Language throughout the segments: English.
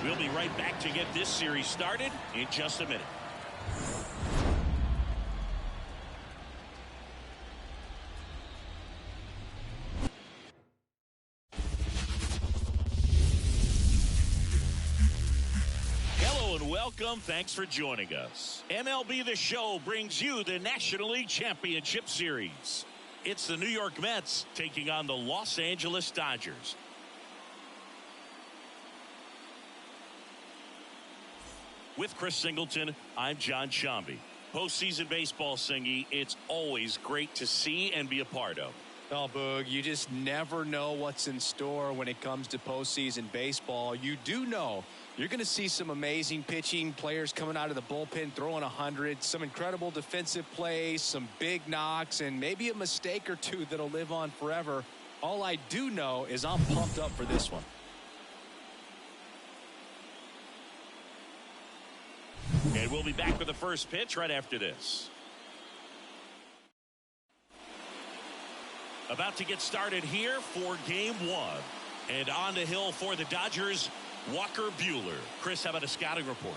We'll be right back to get this series started in just a minute. Hello and welcome. Thanks for joining us. MLB The Show brings you the National League Championship Series. It's the New York Mets taking on the Los Angeles Dodgers. With Chris Singleton, I'm John Shambi. Postseason baseball, Singy, it's always great to see and be a part of. Oh, Boog, you just never know what's in store when it comes to postseason baseball. You do know you're going to see some amazing pitching, players coming out of the bullpen throwing 100, some incredible defensive plays, some big knocks, and maybe a mistake or two that'll live on forever. All I do know is I'm pumped up for this one. And we'll be back with the first pitch right after this. About to get started here for game one. And on the hill for the Dodgers, Walker Buehler. Chris, how about a scouting report?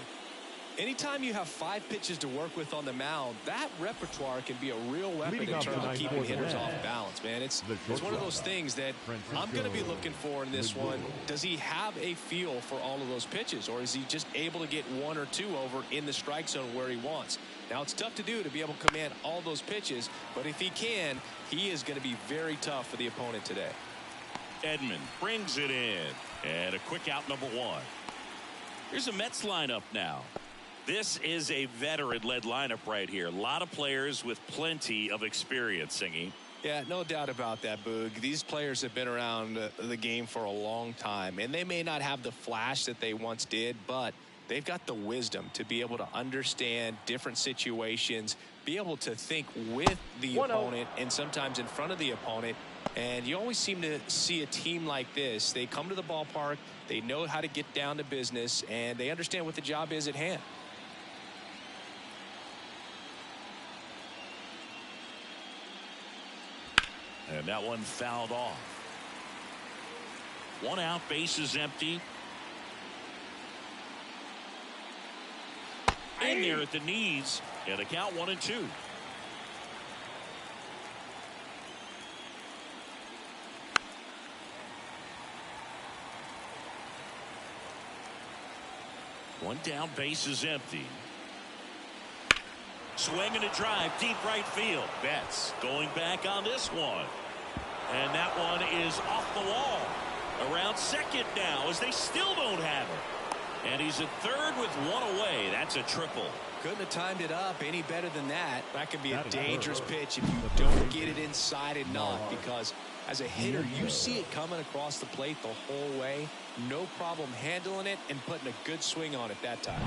Anytime you have 5 pitches to work with on the mound, that repertoire can be a real weapon in terms of keeping hitters off balance, man. It's one of those things that I'm going to be looking for in this one. Does he have a feel for all of those pitches, or is he just able to get 1 or 2 over in the strike zone where he wants? Now, it's tough to do to be able to command all those pitches, but if he can, he is going to be very tough for the opponent today. Edman brings it in, and a quick out, number 1. Here's a Mets lineup now. This is a veteran-led lineup right here. A lot of players with plenty of experience, Singy. Yeah, no doubt about that, Boog. These players have been around the game for a long time, and they may not have the flash that they once did, but they've got the wisdom to be able to understand different situations, be able to think with the opponent and sometimes in front of the opponent. And you always seem to see a team like this. They come to the ballpark, they know how to get down to business, and they understand what the job is at hand. And that one fouled off. 1 out, bases empty. In there at the knees, and a count 1-2. One down, bases empty. Swing and a drive, deep right field. Betts going back on this one. And that one is off the wall. Around second now as they still don't have it. And he's at third with 1 away. That's a triple. Couldn't have timed it up any better than that. That could be a dangerous pitch if you don't get it inside enough, because as a hitter, you see it coming across the plate the whole way. No problem handling it and putting a good swing on it that time.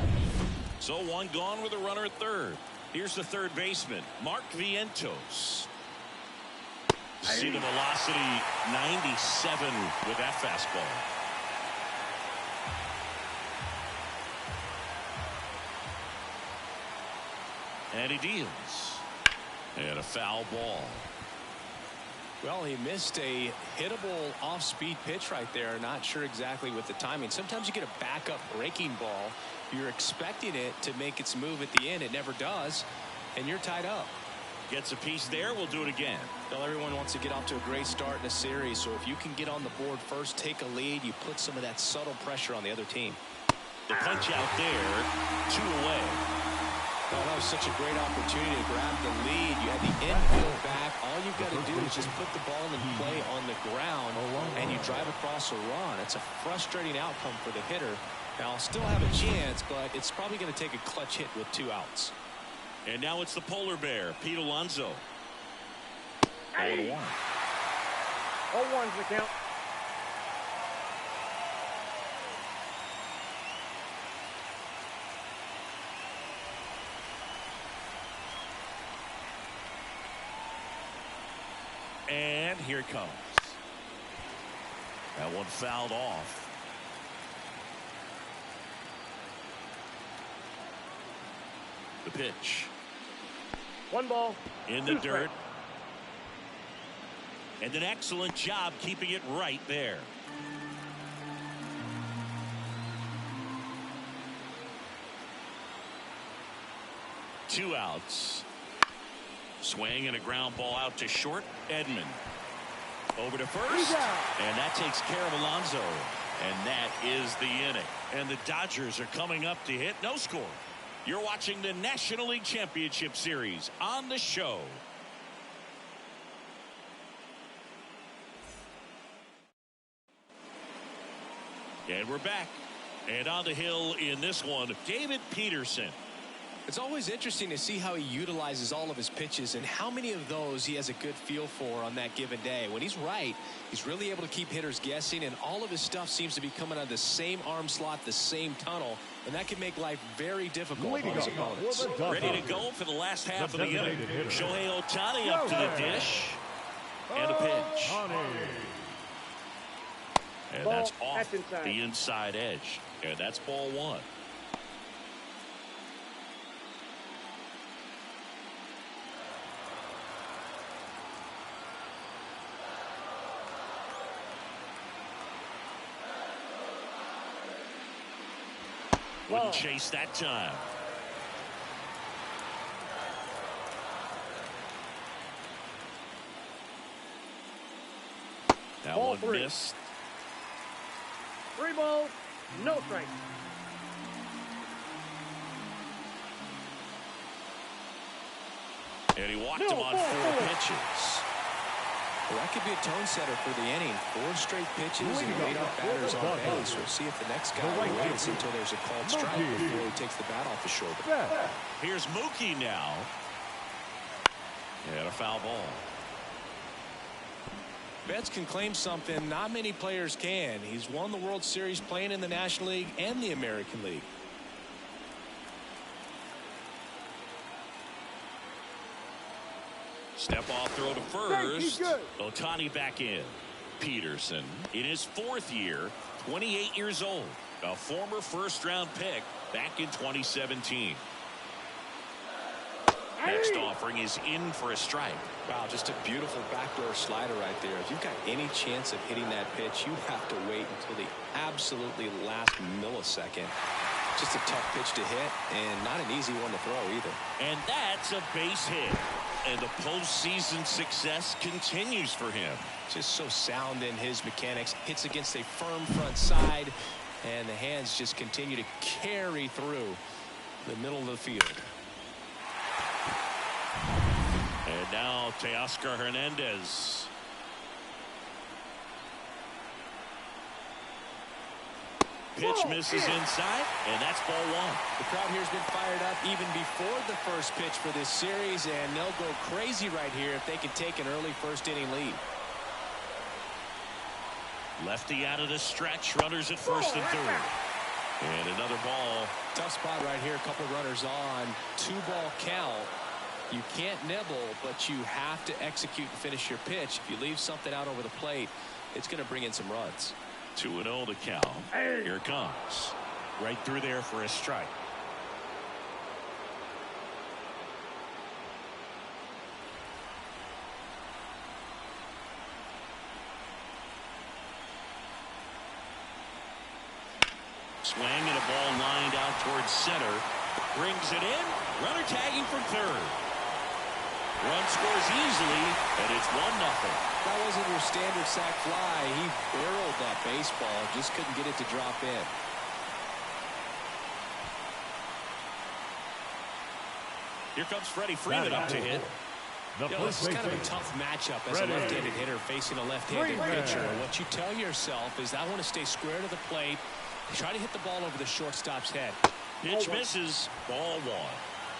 So 1 gone with a runner at third. Here's the third baseman, Mark Vientos. See the velocity, 97 with that fastball. And he deals. And a foul ball. Well, he missed a hittable off-speed pitch right there. Not sure exactly with the timing. Sometimes you get a backup breaking ball. You're expecting it to make its move at the end. It never does. And you're tied up. Gets a piece there. We'll do it again. Well, everyone wants to get off to a great start in a series. So if you can get on the board first, take a lead, you put some of that subtle pressure on the other team. The punch out there, 2 away. Well, that was such a great opportunity to grab the lead. You had the infield back. All you've got to do is just put the ball in play on the ground, and you drive across a run. It's a frustrating outcome for the hitter. Now, I'll still have a chance, but it's probably going to take a clutch hit with 2 outs. And now it's the polar bear, Pete Alonso. 0-1. 0-1's the count. And here it comes. That one fouled off. The pitch. 1 ball. In the dirt. And an excellent job keeping it right there. 2 outs. Swing and a ground ball out to short. Edman over to first, and that takes care of Alonso, and that is the inning. And the Dodgers are coming up to hit. No score. You're watching the National League Championship Series on the show. And we're back. And on the hill in this one, David Peterson. It's always interesting to see how he utilizes all of his pitches and how many of those he has a good feel for on that given day. When he's right, he's really able to keep hitters guessing, and all of his stuff seems to be coming out of the same arm slot, the same tunnel, and that can make life very difficult for his opponents. Ready to go for the last half of the inning. Shohei Ohtani up to the dish. And a pitch. And that's off the inside edge. And that's ball 1. Wouldn't chase that time. That one missed. 3 balls, no strike. And he walked him on 4 pitches. Well, that could be a tone setter for the inning. 4 straight pitches and leadoff batters on base. We'll see if the next guy waits until there's a called strike before he takes the bat off the shoulder. Here's Mookie now. And a foul ball. Betts can claim something not many players can. He's won the World Series playing in the National League and the American League. Step off throw to first. Ohtani back in. Peterson in his 4th year, 28 years old, a former first-round pick back in 2017. Next offering is in for a strike. Wow, just a beautiful backdoor slider right there. If you've got any chance of hitting that pitch, you have to wait until the absolutely last millisecond. Just a tough pitch to hit and not an easy one to throw either. And that's a base hit. And the postseason success continues for him. Just so sound in his mechanics. Hits against a firm front side, and the hands just continue to carry through the middle of the field. And now Teoscar Hernandez. Pitch misses inside, and that's ball 1. The crowd here has been fired up even before the first pitch for this series, and they'll go crazy right here if they can take an early first-inning lead. Lefty out of the stretch, runners at first and third. And another ball. Tough spot right here, a couple runners on. 2-ball count. You can't nibble, but you have to execute and finish your pitch. If you leave something out over the plate, it's going to bring in some runs. 2-0 the count. Here it comes. Right through there for a strike. Swing and a ball lined out towards center. Brings it in. Runner tagging from third. Run scores easily, and it's 1-0. That wasn't your standard sac fly. He barreled that baseball, just couldn't get it to drop in. Here comes Freddie Freeman up to hit. This is kind of a tough matchup as a left-handed hitter facing a left-handed pitcher. What you tell yourself is, I want to stay square to the plate, try to hit the ball over the shortstop's head. Pitch misses, ball 1.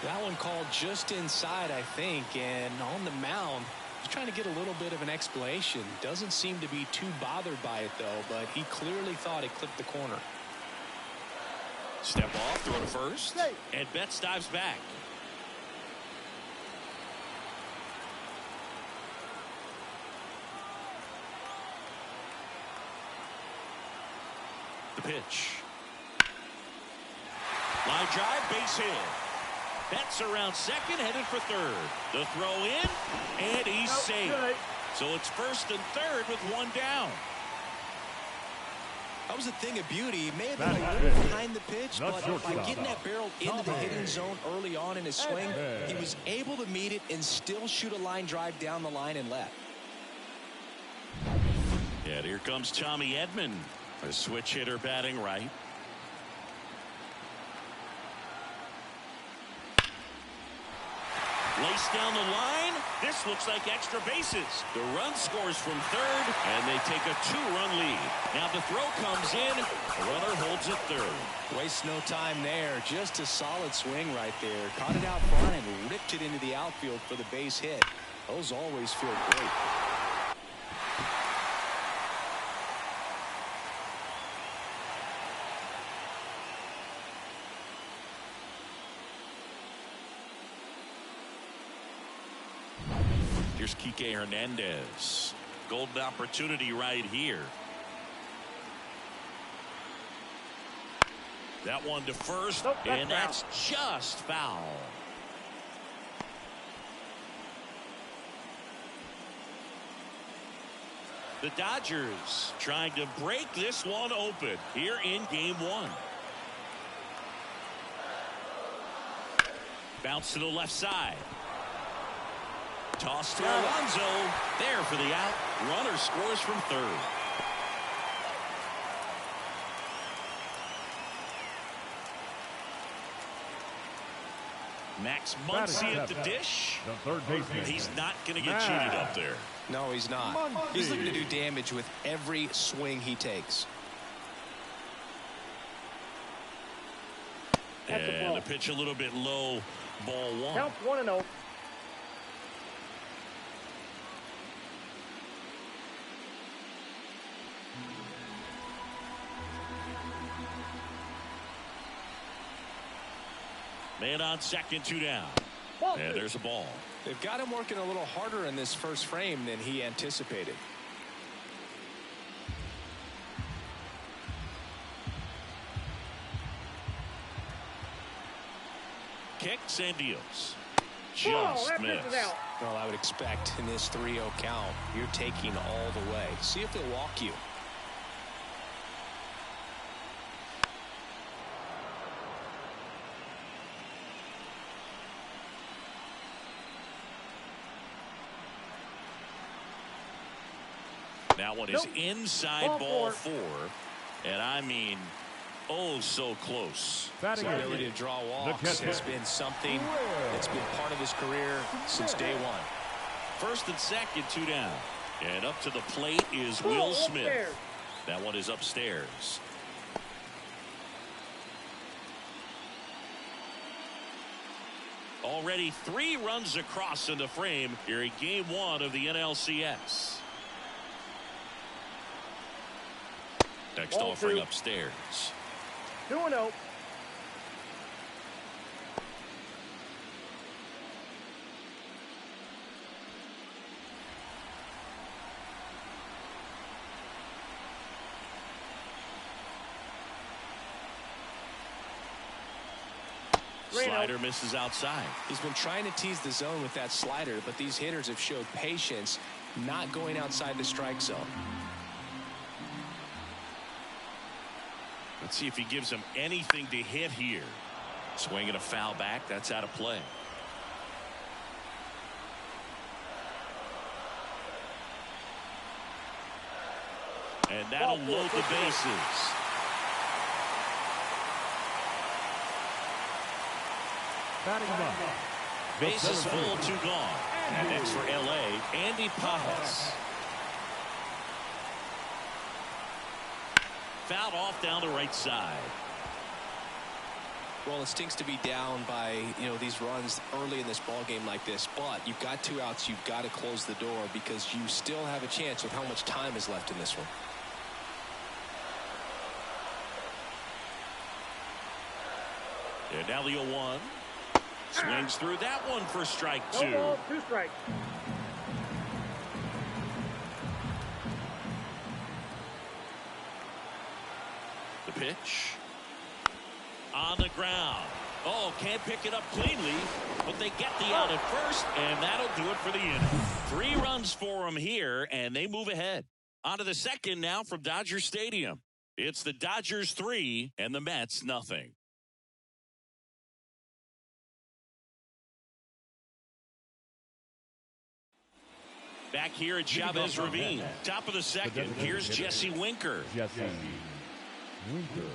That one called just inside, I think, and on the mound, he's trying to get a little bit of an explanation. Doesn't seem to be too bothered by it, though, but he clearly thought it clipped the corner. Step off, throw to first, and Betts dives back. The pitch. Line drive, base hit. Betts around second, headed for third. The throw in, and he's safe. So it's first and third with 1 down. That was a thing of beauty. He may have been a little behind the pitch, but by getting that barrel into the hitting zone early on in his swing, he was able to meet it and still shoot a line drive down the line and left. And here comes Tommy Edman, a switch hitter batting right. Laced down the line. This looks like extra bases. The run scores from third, and they take a 2-run lead. Now the throw comes in. The runner holds it third. Wastes no time there. Just a solid swing right there. Caught it out front and ripped it into the outfield for the base hit. Those always feel great. Here's Kike Hernandez. Golden opportunity right here. That one to first, and that's just foul. The Dodgers trying to break this one open here in game one. Bounce to the left side. Toss to Alonso. There for the out. Runner scores from third. Max Muncy at the dish. He's not going to get cheated up there. No, he's not. He's looking to do damage with every swing he takes. And the pitch a little bit low. Ball one. Count 1-0. Man on second, 2 down. And there's a ball. They've got him working a little harder in this first frame than he anticipated. Kicks and deals. Just missed. Well, I would expect in this 3-0 count, you're taking all the way. See if they'll walk you. That one is inside ball 4. And I mean, oh, so close. His ability to draw walks has been something that's been part of his career since day one. First and second, 2 down. And up to the plate is Will Smith. That one is upstairs. Already 3 runs across in the frame here in game 1 of the NLCS. Next offering upstairs. 2-0. Slider misses outside. He's been trying to tease the zone with that slider, but these hitters have showed patience, not going outside the strike zone. Let's see if he gives him anything to hit here. Swinging a foul back. That's out of play. And that'll load the bases. Bases full, 2 gone. And next for LA, Andy Pajas. Fouled off down the right side. Well, it stinks to be down by, these runs early in this ball game like this, but you've got 2 outs. You've got to close the door because you still have a chance with how much time is left in this one. And now the 0-1. Swings through that one for strike 2. No ball, 2 strikes. The pitch. On the ground. Oh, can't pick it up cleanly, but they get the out at first, and that'll do it for the inning. 3 runs for them here, and they move ahead. On to the second now from Dodger Stadium. It's the Dodgers 3 and the Mets nothing. Back here at Chavez Ravine, top of the second. Here's Jesse Winker. Jesse Winker.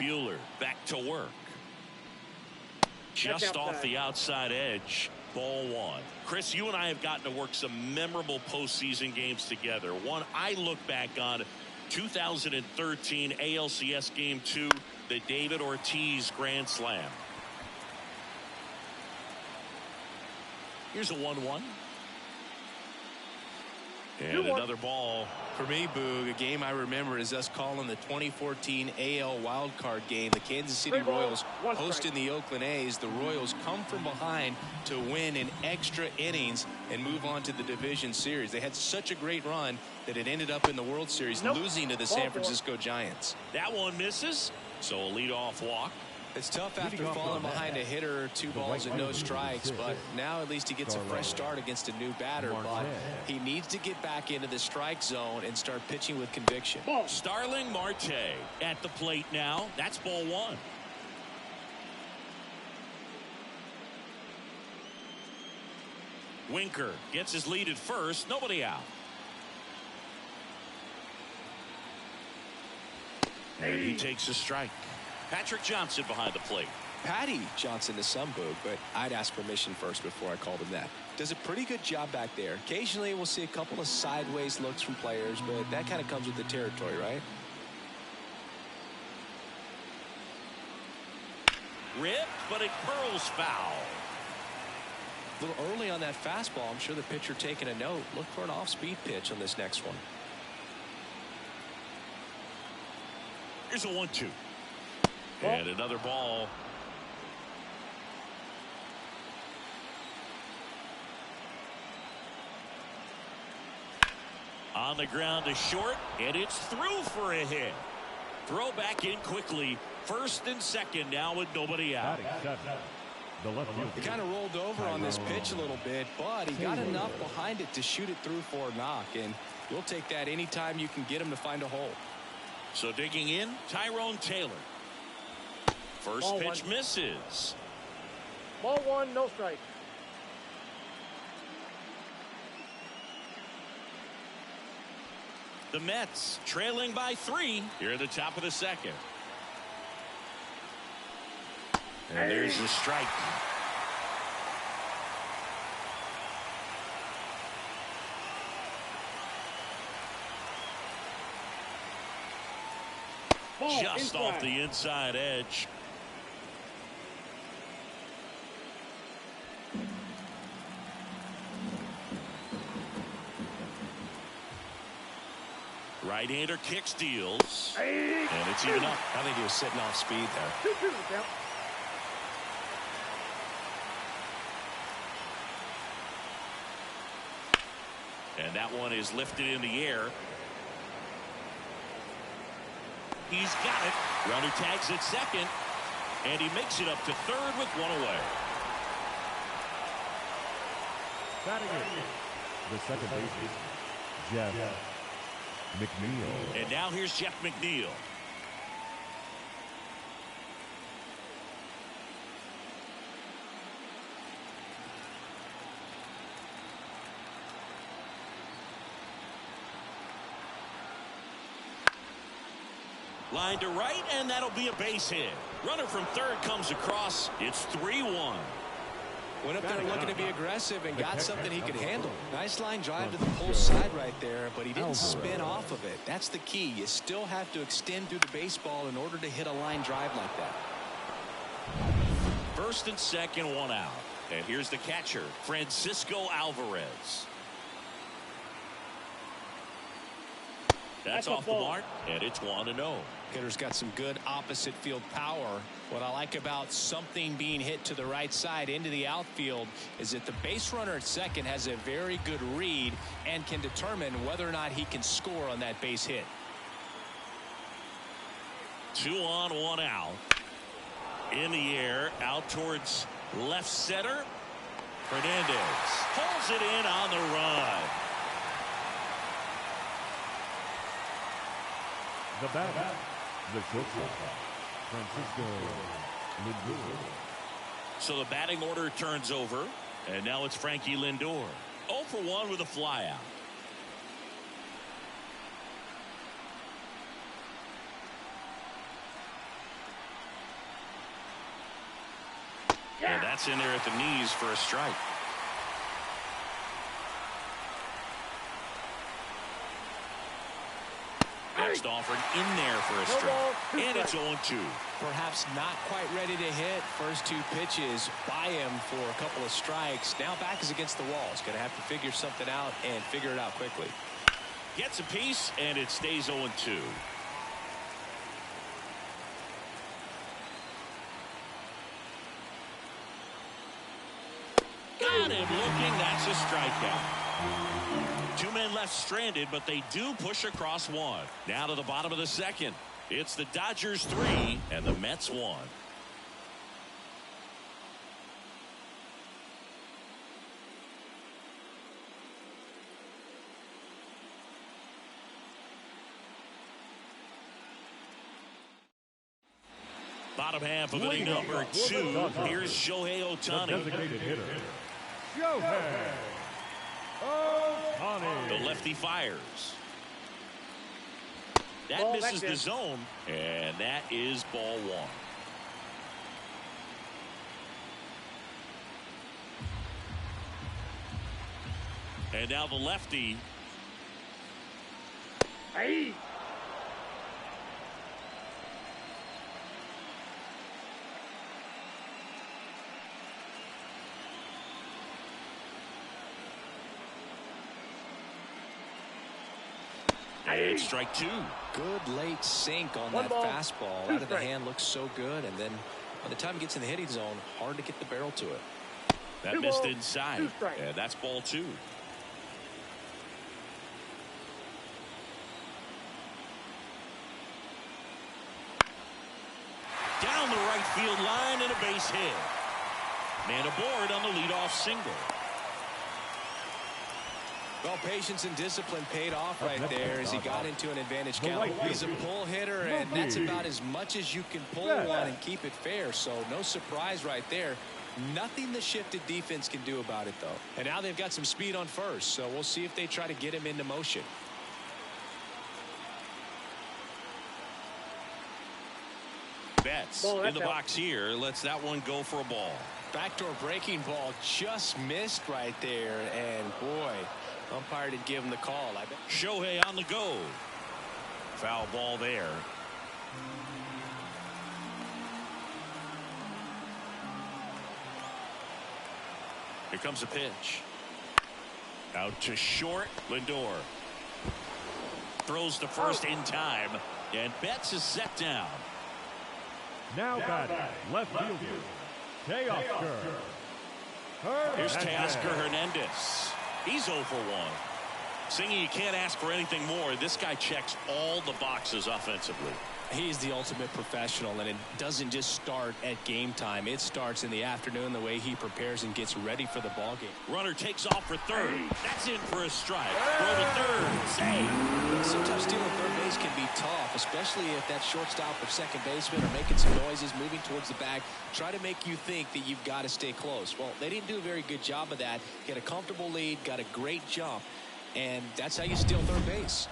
Buehler back to work. Just off the outside edge. Ball one. Chris, you and I have gotten to work some memorable postseason games together. One I look back on, 2013 ALCS Game 2, the David Ortiz Grand Slam. Here's a 1-1. And another ball. For me, Boog, a game I remember is us calling the 2014 AL wildcard game. The Kansas City Royals hosting the Oakland A's. The Royals come from behind to win in extra innings and move on to the division series. They had such a great run that it ended up in the World Series, losing to the San Francisco Giants. That one misses, so a leadoff walk. It's tough after falling behind a hitter, 2 balls and no strikes, but now at least he gets a fresh start against a new batter. But he needs to get back into the strike zone and start pitching with conviction. Starling Marte at the plate now. That's ball one. Winker gets his lead at first. Nobody out. And he takes a strike. Patrick Johnson behind the plate. Patty Johnson to some, Boog, but I'd ask permission first before I called him that. Does a pretty good job back there. Occasionally we'll see a couple of sideways looks from players, but that kind of comes with the territory, right? Ripped, but it curls foul. A little early on that fastball. I'm sure the pitcher taking a note. Look for an off-speed pitch on this next one. Here's a 1-2. And another ball. On the ground to short, and it's through for a hit. Throw back in quickly. First and second now with nobody out. He kind of rolled over on this pitch a little bit, but he got enough behind it to shoot it through for a knock, and you'll take that anytime you can get him to find a hole. So digging in, Tyrone Taylor. First pitch misses. Ball one, no strike. The Mets trailing by 3 here at the top of the second. And there's the strike. Just off the inside edge. Right-hander kicks, deals, and it's even up. I think he was sitting off speed there. 2-2 count. And that one is lifted in the air. He's got it. Runner tags at second, and he makes it up to third with one away. Batting it, the second baseman, Jeff McNeil. And now here's Jeff McNeil. Line to right, and that'll be a base hit. Runner from third comes across. It's 3-1. Went up there looking to be aggressive and got something he could handle. Nice line drive to the pull side right there, but he didn't spin off of it. That's the key. You still have to extend through the baseball in order to hit a line drive like that. First and second, one out. And here's the catcher, Francisco Alvarez. That's off the mark, and it's 1-0. Hitter's got some good opposite field power. What I like about something being hit to the right side into the outfield is that the base runner at second has a very good read and can determine whether or not he can score on that base hit. 2 on, 1 out. In the air, out towards Left center. Hernandez pulls it in on the run. The batter, the shortstop, Francisco Lindor. So the batting order turns over, and now it's Frankie Lindor. 0 for 1 with a flyout. And that's in there at the knees for a strike. Next offered in there for a strike. And it's 0-2. Perhaps not quite ready to hit. First 2 pitches by him for a couple of strikes. Now back is against the wall. He's going to have to figure something out and figure it out quickly. Gets a piece, and it stays 0-2. Got him looking. That's a strikeout. 2 men left stranded, but they do push across 1. Now to the bottom of the second. It's the Dodgers 3 and the Mets 1. Bottom half of inning number 2. Here's Shohei Ohtani. Designated hitter, Shohei Ohtani. The lefty fires. That Ball, misses that's the zone, and that is ball 1. And now the lefty. Hey. And strike 2. Good late sink on One that ball, fastball. 2 Out of the strikes. hand looks so good, and then by the time it gets in the hitting zone, hard to get the barrel to it. That 2 missed balls, inside. 2 strikes. And that's ball 2. Down the right field line and a base hit. Man aboard on the leadoff single. Well, patience and discipline paid off right there as he got into an advantage count. He's a pull hitter, and that's about as much as you can pull one and keep it fair. So no surprise right there. Nothing the shifted defense can do about it, though. And now they've got some speed on first, so we'll see if they try to get him into motion. Betts Ball, in the that's out. box here. Lets that one go for a ball. Backdoor breaking ball just missed right there, and boy, umpire didn't give him the call. I bet. Shohei on the go. Foul ball there. Here comes a pitch. Out to short. Lindor throws to first in time, and Betts is set down. Now batting, left fielder, Teoscar Here's Hernandez. Teoscar Hernandez. He's 0 for 1. Singing, you can't ask for anything more. This guy checks all the boxes offensively. He's the ultimate professional, and it doesn't just start at game time. It starts in the afternoon, the way he prepares and gets ready for the ball game. Runner takes off for third. That's in for a strike. Throw to third. Save. Sometimes stealing third base can be tough, especially if that shortstop or second baseman are making some noises, moving towards the bag, try to make you think that you've got to stay close. Well, they didn't do a very good job of that. Get a comfortable lead, got a great jump, and that's how you steal third base.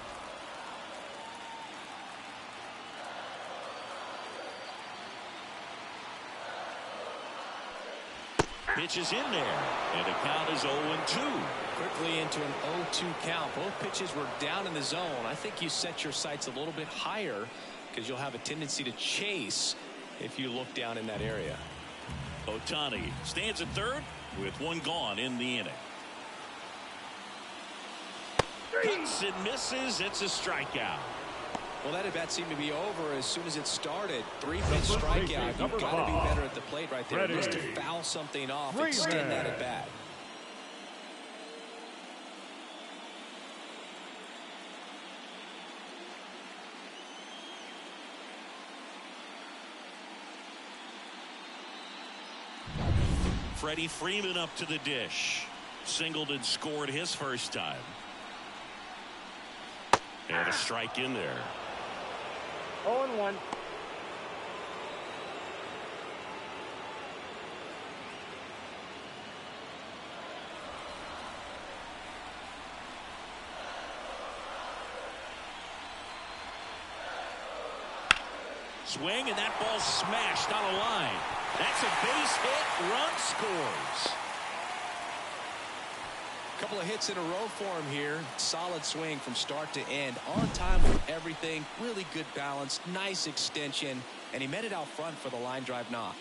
Pitch is in there, and the count is 0-2. Quickly into an 0-2 count. Both pitches were down in the zone. I think you set your sights a little bit higher because you'll have a tendency to chase if you look down in that area. Ohtani stands at third with one gone in the inning. Hits and misses. It's a strikeout. Well, that at bat seemed to be over as soon as it started. 3-pitch strikeout. You've got to be better at the plate right there. Just to foul something off, extend that at bat. Freddie Freeman up to the dish. Singled and scored his first time. And a strike in there. 0-1. Swing, and that ball smashed on a line. That's a base hit. Run scores. Couple of hits in a row for him here. Solid swing from start to end. On time with everything. Really good balance. Nice extension. And he met it out front for the line drive knock.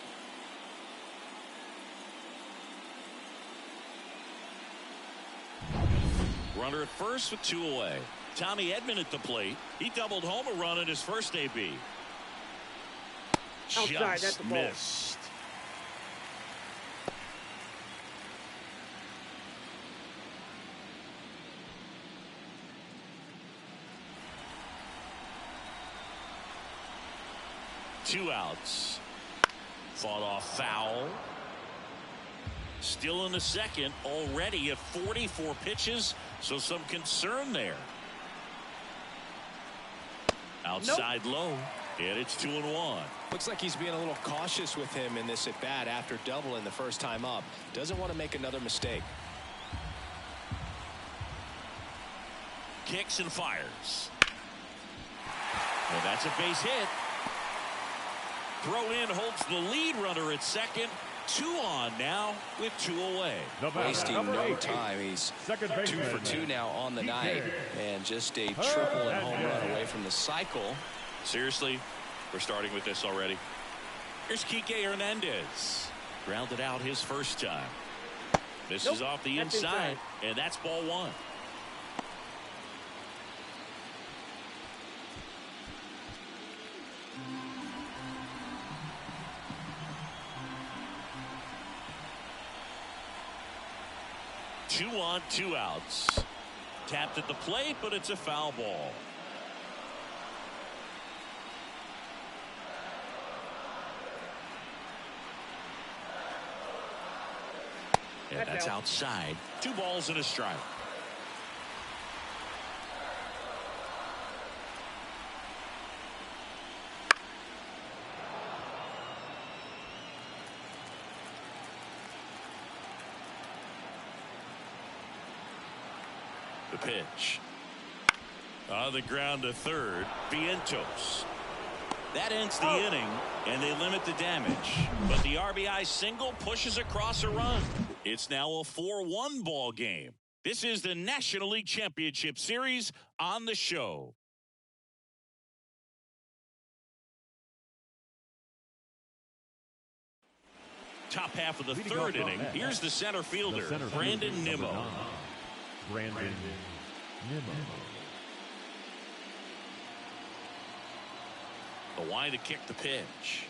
Runner at first with 2 away. Tommy Edman at the plate. He doubled home a run at his first AB. Outside, that's the ball. Missed. Two outs. Fought off foul. Still in the second, already at 44 pitches, so some concern there. Outside low, and it's 2-1. Looks like he's being a little cautious with him in this at bat after doubling the first time up. Doesn't want to make another mistake. Kicks and fires. Well, that's a base hit. Throw in holds the lead runner at second. 2 on now with 2 away. Wasting no time. He's 2 for 2 now on the night, and just a triple and home run away from the cycle. Seriously, we're starting with this already. Here's Kike Hernandez. Grounded out his first time. This is off the inside, and that's ball 1. Two on, 2 outs. Tapped at the plate, but it's a foul ball. And that's outside. 2 balls and a strike. The pitch. On the ground to third. Vientos. That ends the inning, and they limit the damage. But the RBI single pushes across a run. It's now a 4-1 ball game. This is the National League Championship Series on the show. Top half of the third inning. Here's the center fielder, Brandon Nimmo. Brandon Nimmo. The line to kick the pitch.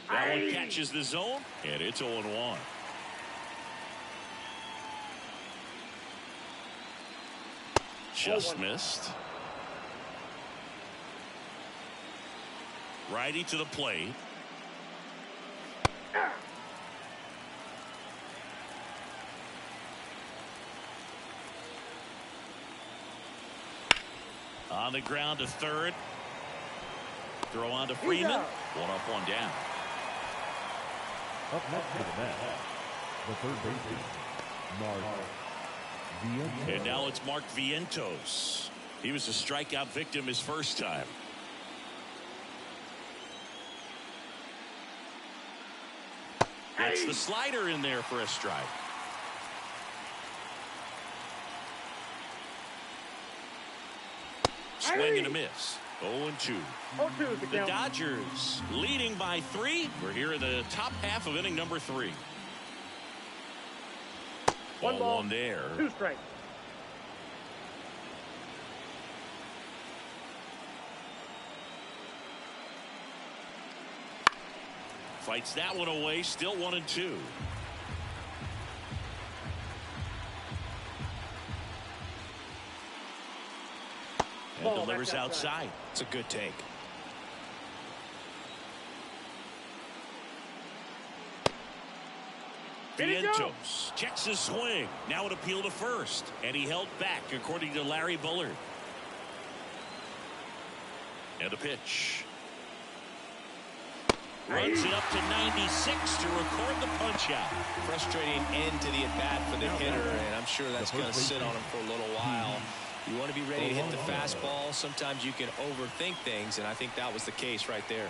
That one catches the zone, and it's 0-1. Just missed. Righty to the plate. On the ground to third. Throw on to Freeman. 1 up, 1 down. Up next to the bat, the third baseman, Mark Vientos. And now it's Mark Vientos. He was a strikeout victim his first time. Gets the slider in there for a strike. Swing and a miss. 0-2. The Dodgers leading by 3. We're here in the top half of inning number 3. 1 ball, 1 there. 2 strikes. Fights that one away. Still 1-2. And delivers outside. It's a good take. Vientos checks his swing. Now an appeal to first. And he held back, according to Larry Bullard. And a pitch. Runs it up to 96 to record the punch out. Frustrating end to the at-bat for the hitter, and I'm sure that's going to sit on him for a little while. You want to be ready to hit the fastball. Sometimes you can overthink things, and I think that was the case right there.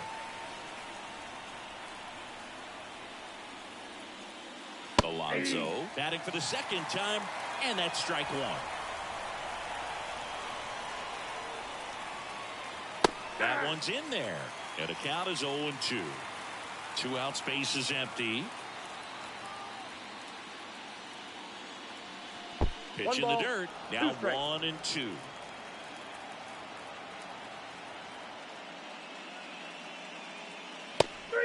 Alonso batting for the second time, and that's strike one. That one's in there, and the count is 0-2. 2 out, space is empty. Pitch in the dirt. Now 1-2.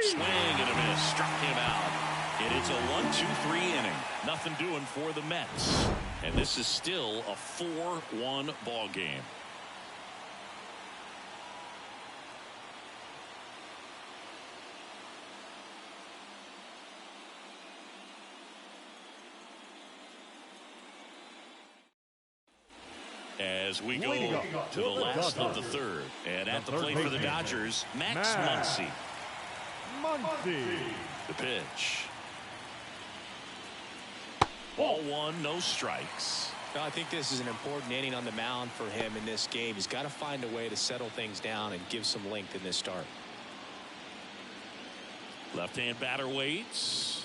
Swing and a miss. Struck him out. And it's a 1-2-3 inning. Nothing doing for the Mets. And this is still a 4-1 ball game. As we go to the last of the third. And at the plate for the Dodgers, Max Muncy. The pitch. Ball one, no strikes. I think this is an important inning on the mound for him in this game. He's got to find a way to settle things down and give some length in this start. Left-hand batter waits.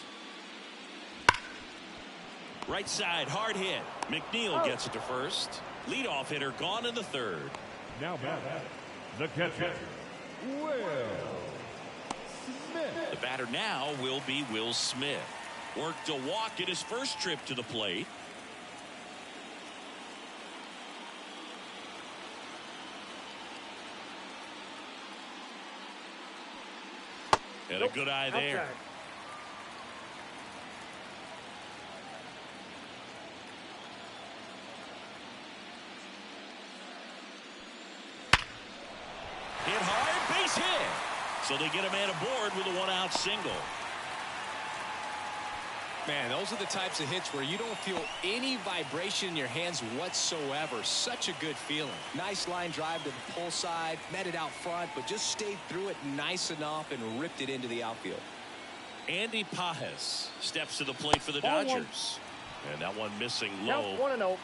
Right side, hard hit. McNeil gets it to first. Leadoff hitter gone in the third. Now back, the catcher, Will Smith. The batter now will be Will Smith. Worked a walk at his first trip to the plate. And a good eye there. Outside. Hit hard, base hit. So they get a man aboard with a 1-out single. Man, those are the types of hits where you don't feel any vibration in your hands whatsoever. Such a good feeling. Nice line drive to the pull side, met it out front, but just stayed through it nice enough and ripped it into the outfield. Andy Pajes steps to the plate for the Ball one. Dodgers. And that one missing low. Count 1-0.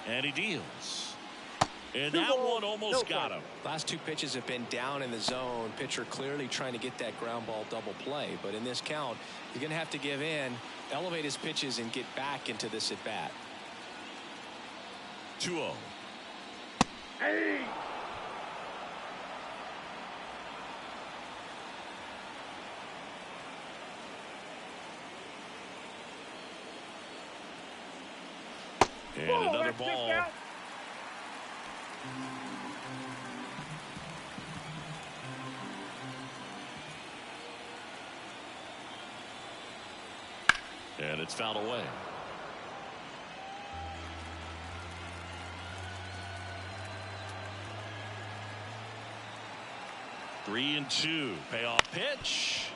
And he deals. And that one almost got him. Last 2 pitches have been down in the zone. Pitcher clearly trying to get that ground ball double play. But in this count, he's going to have to give in, elevate his pitches, and get back into this at bat. 2-0. Hey! And Whoa, another that's ball. kicked out. And it's fouled away. Three and 2. Payoff pitch.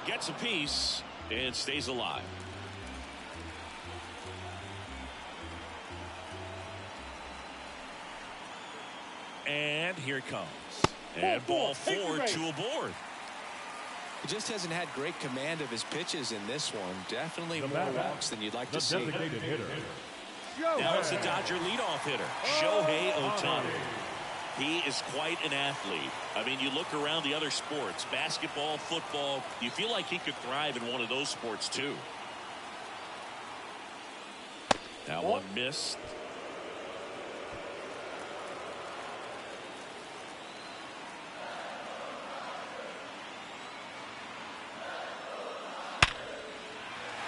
Gets a piece and stays alive. And here it comes. And ball 4, 2 aboard. He just hasn't had great command of his pitches in this one. Definitely more walks than you'd like to see. Designated hitter. Now it's the Dodger leadoff hitter, Shohei Ohtani. He is quite an athlete. I mean, you look around the other sports, basketball, football, you feel like he could thrive in one of those sports too. That one missed.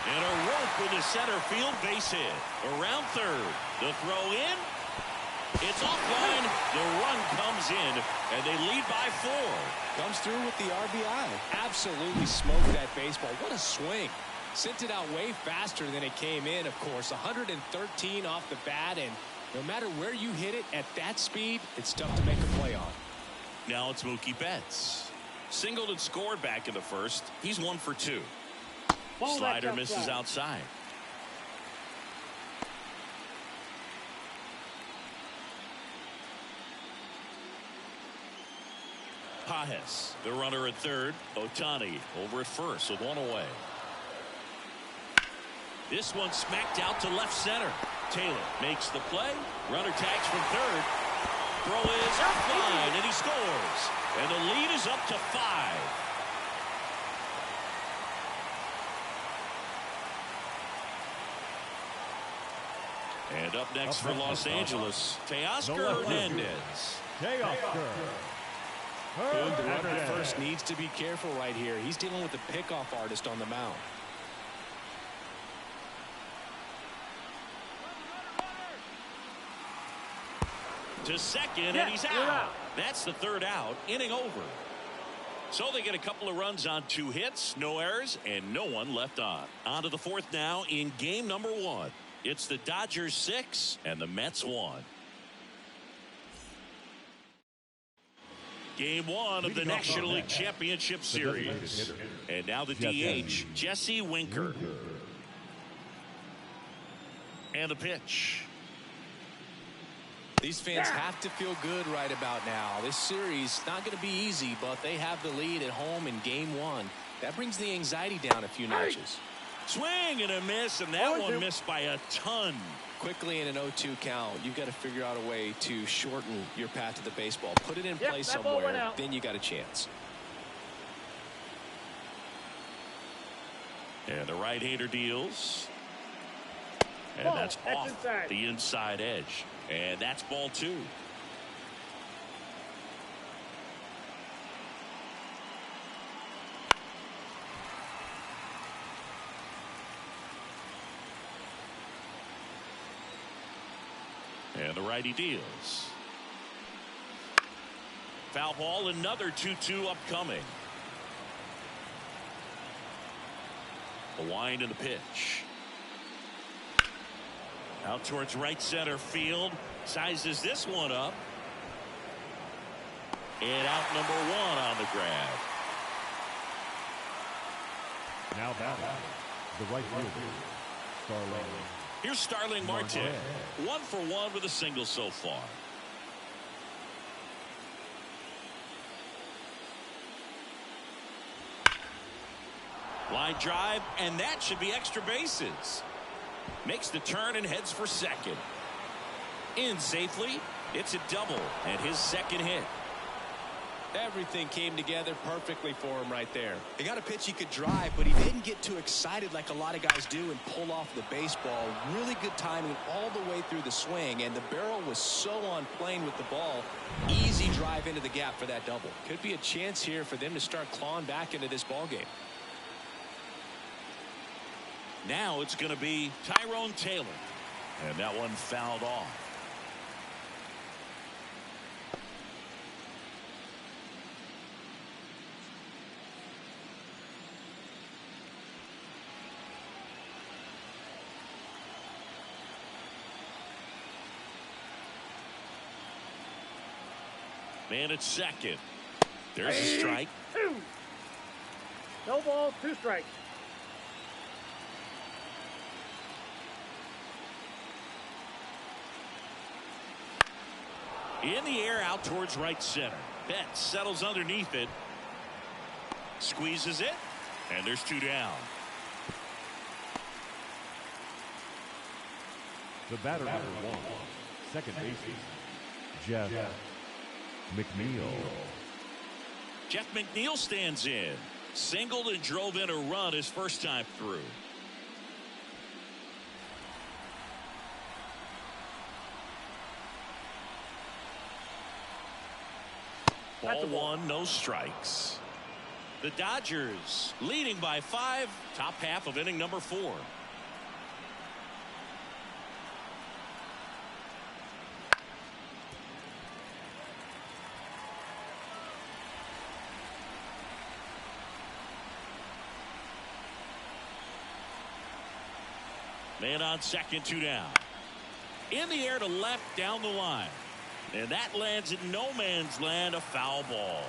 And a rope in the center field base hit. Around third. The throw in. It's offline. The run comes in, and they lead by 4. Comes through with the RBI. Absolutely smoked that baseball. What a swing. Sent it out way faster than it came in, of course. 113 off the bat, and No matter where you hit it at that speed, it's tough to make a play on. Now it's Mookie Betts. Singled and scored back in the first. He's 1 for 2. Slider misses outside. Pajes, the runner at third. Ohtani over at first with 1 away. This one smacked out to left center. Taylor makes the play. Runner tags from third. Throw is fine, and he scores. And the lead is up to 5. And up next for Los Angeles, Teoscar Hernandez. The runner at first needs to be careful right here. He's dealing with the pickoff artist on the mound. To second, and he's out. That's the 3rd out. Inning over. So they get a couple of runs on 2 hits, no errors, and no one left on. On to the 4th now in game number 1. It's the Dodgers 6 and the Mets 1. Game 1 of the National League Championship Series. And now the DH, Jesse Winker. And the pitch. These fans have to feel good right about now. This series not going to be easy, but they have the lead at home in game 1. That brings the anxiety down a few notches. Swing and a miss, and that one missed by a ton. Quickly in an 0-2 count, you've got to figure out a way to shorten your path to the baseball. Put it in play somewhere, then you got a chance. And the right-hander deals. And that's off the inside edge. And that's ball 2. And the righty deals. Foul ball, another 2-2 upcoming. The wind and the pitch. Out towards right center field. Sizes this one up. And out number 1 on the grab. Now batting, the right fielder, Starling. Here's Starling Marte. 1 for 1 with a single so far. Line drive, and that should be extra bases. Makes the turn and heads for second. In safely. It's a double and his 2nd hit. Everything came together perfectly for him right there. He got a pitch he could drive, but he didn't get too excited like a lot of guys do and pull off the baseball. Really good timing all the way through the swing, and the barrel was so on plane with the ball. Easy drive into the gap for that double. Could be a chance here for them to start clawing back into this ball game. Now it's going to be Tyrone Taylor. And that one fouled off. Man at second. There's a strike. 2. No balls, 2 strikes. In the air out towards right center. Betts settles underneath it. Squeezes it. And there's 2 down. The batter number 1, second baseman, Jeff McNeil. Jeff McNeil stands in. Singled and drove in a run his first time through. Ball 1, no strikes. The Dodgers leading by 5, top half of inning number 4. Man on second, 2 down. In the air to left down the line. And that lands in no man's land, a foul ball.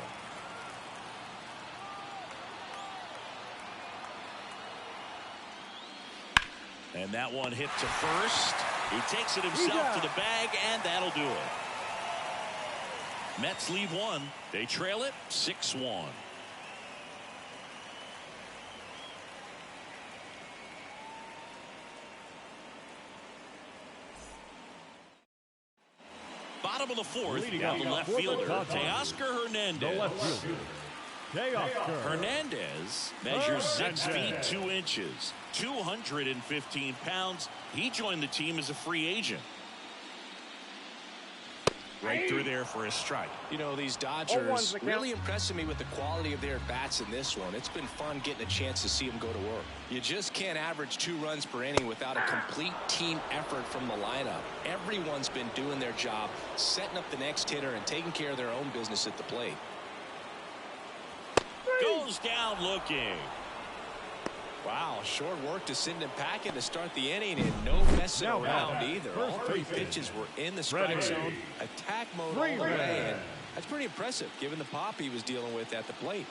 And that one hit to first. He takes it himself to the bag, and that'll do it. Mets lead one. They trail it 6-1. Bottom of the fourth, down the left fielder, Teoscar Hernandez. Hernandez measures 6 feet 2 inches, 215 pounds. He joined the team as a free agent. Right through there for a strike. You know, these Dodgers really impressing me with the quality of their bats in this one. It's been fun getting a chance to see them go to work. You just can't average 2 runs per inning without a complete team effort from the lineup. Everyone's been doing their job, setting up the next hitter and taking care of their own business at the plate. Goes down looking. Wow, short work to send him packing to start the inning, and no messing around either. All 3 pitches were in the strike zone, attack mode all the way, and that's pretty impressive given the pop he was dealing with at the plate.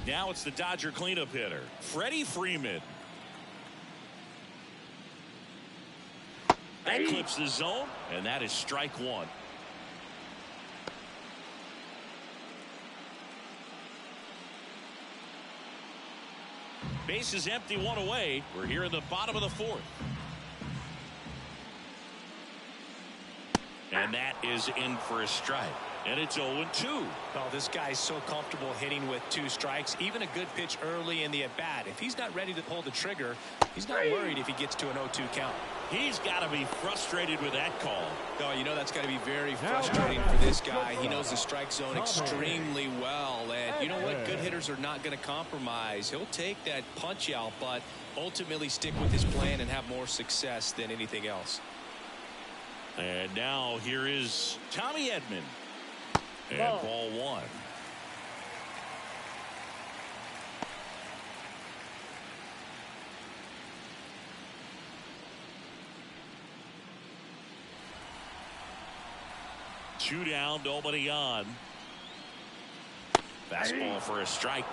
Now it's the Dodger cleanup hitter, Freddie Freeman. That clips the zone, and that is strike 1. Base is empty, 1 away. We're here in the bottom of the 4th. And that is in for a strike. And it's 0-2. Oh, this guy's so comfortable hitting with 2 strikes. Even a good pitch early in the at-bat. If he's not ready to pull the trigger, he's not worried if he gets to an 0-2 count. He's got to be frustrated with that call. Oh, you know that's got to be very frustrating for this guy. He knows the strike zone extremely well. And you know what? Good hitters are not going to compromise. He'll take that punch out, but ultimately stick with his plan and have more success than anything else. And now here is Tommy Edman. And ball 1. Two down, nobody on. Fastball for a strike.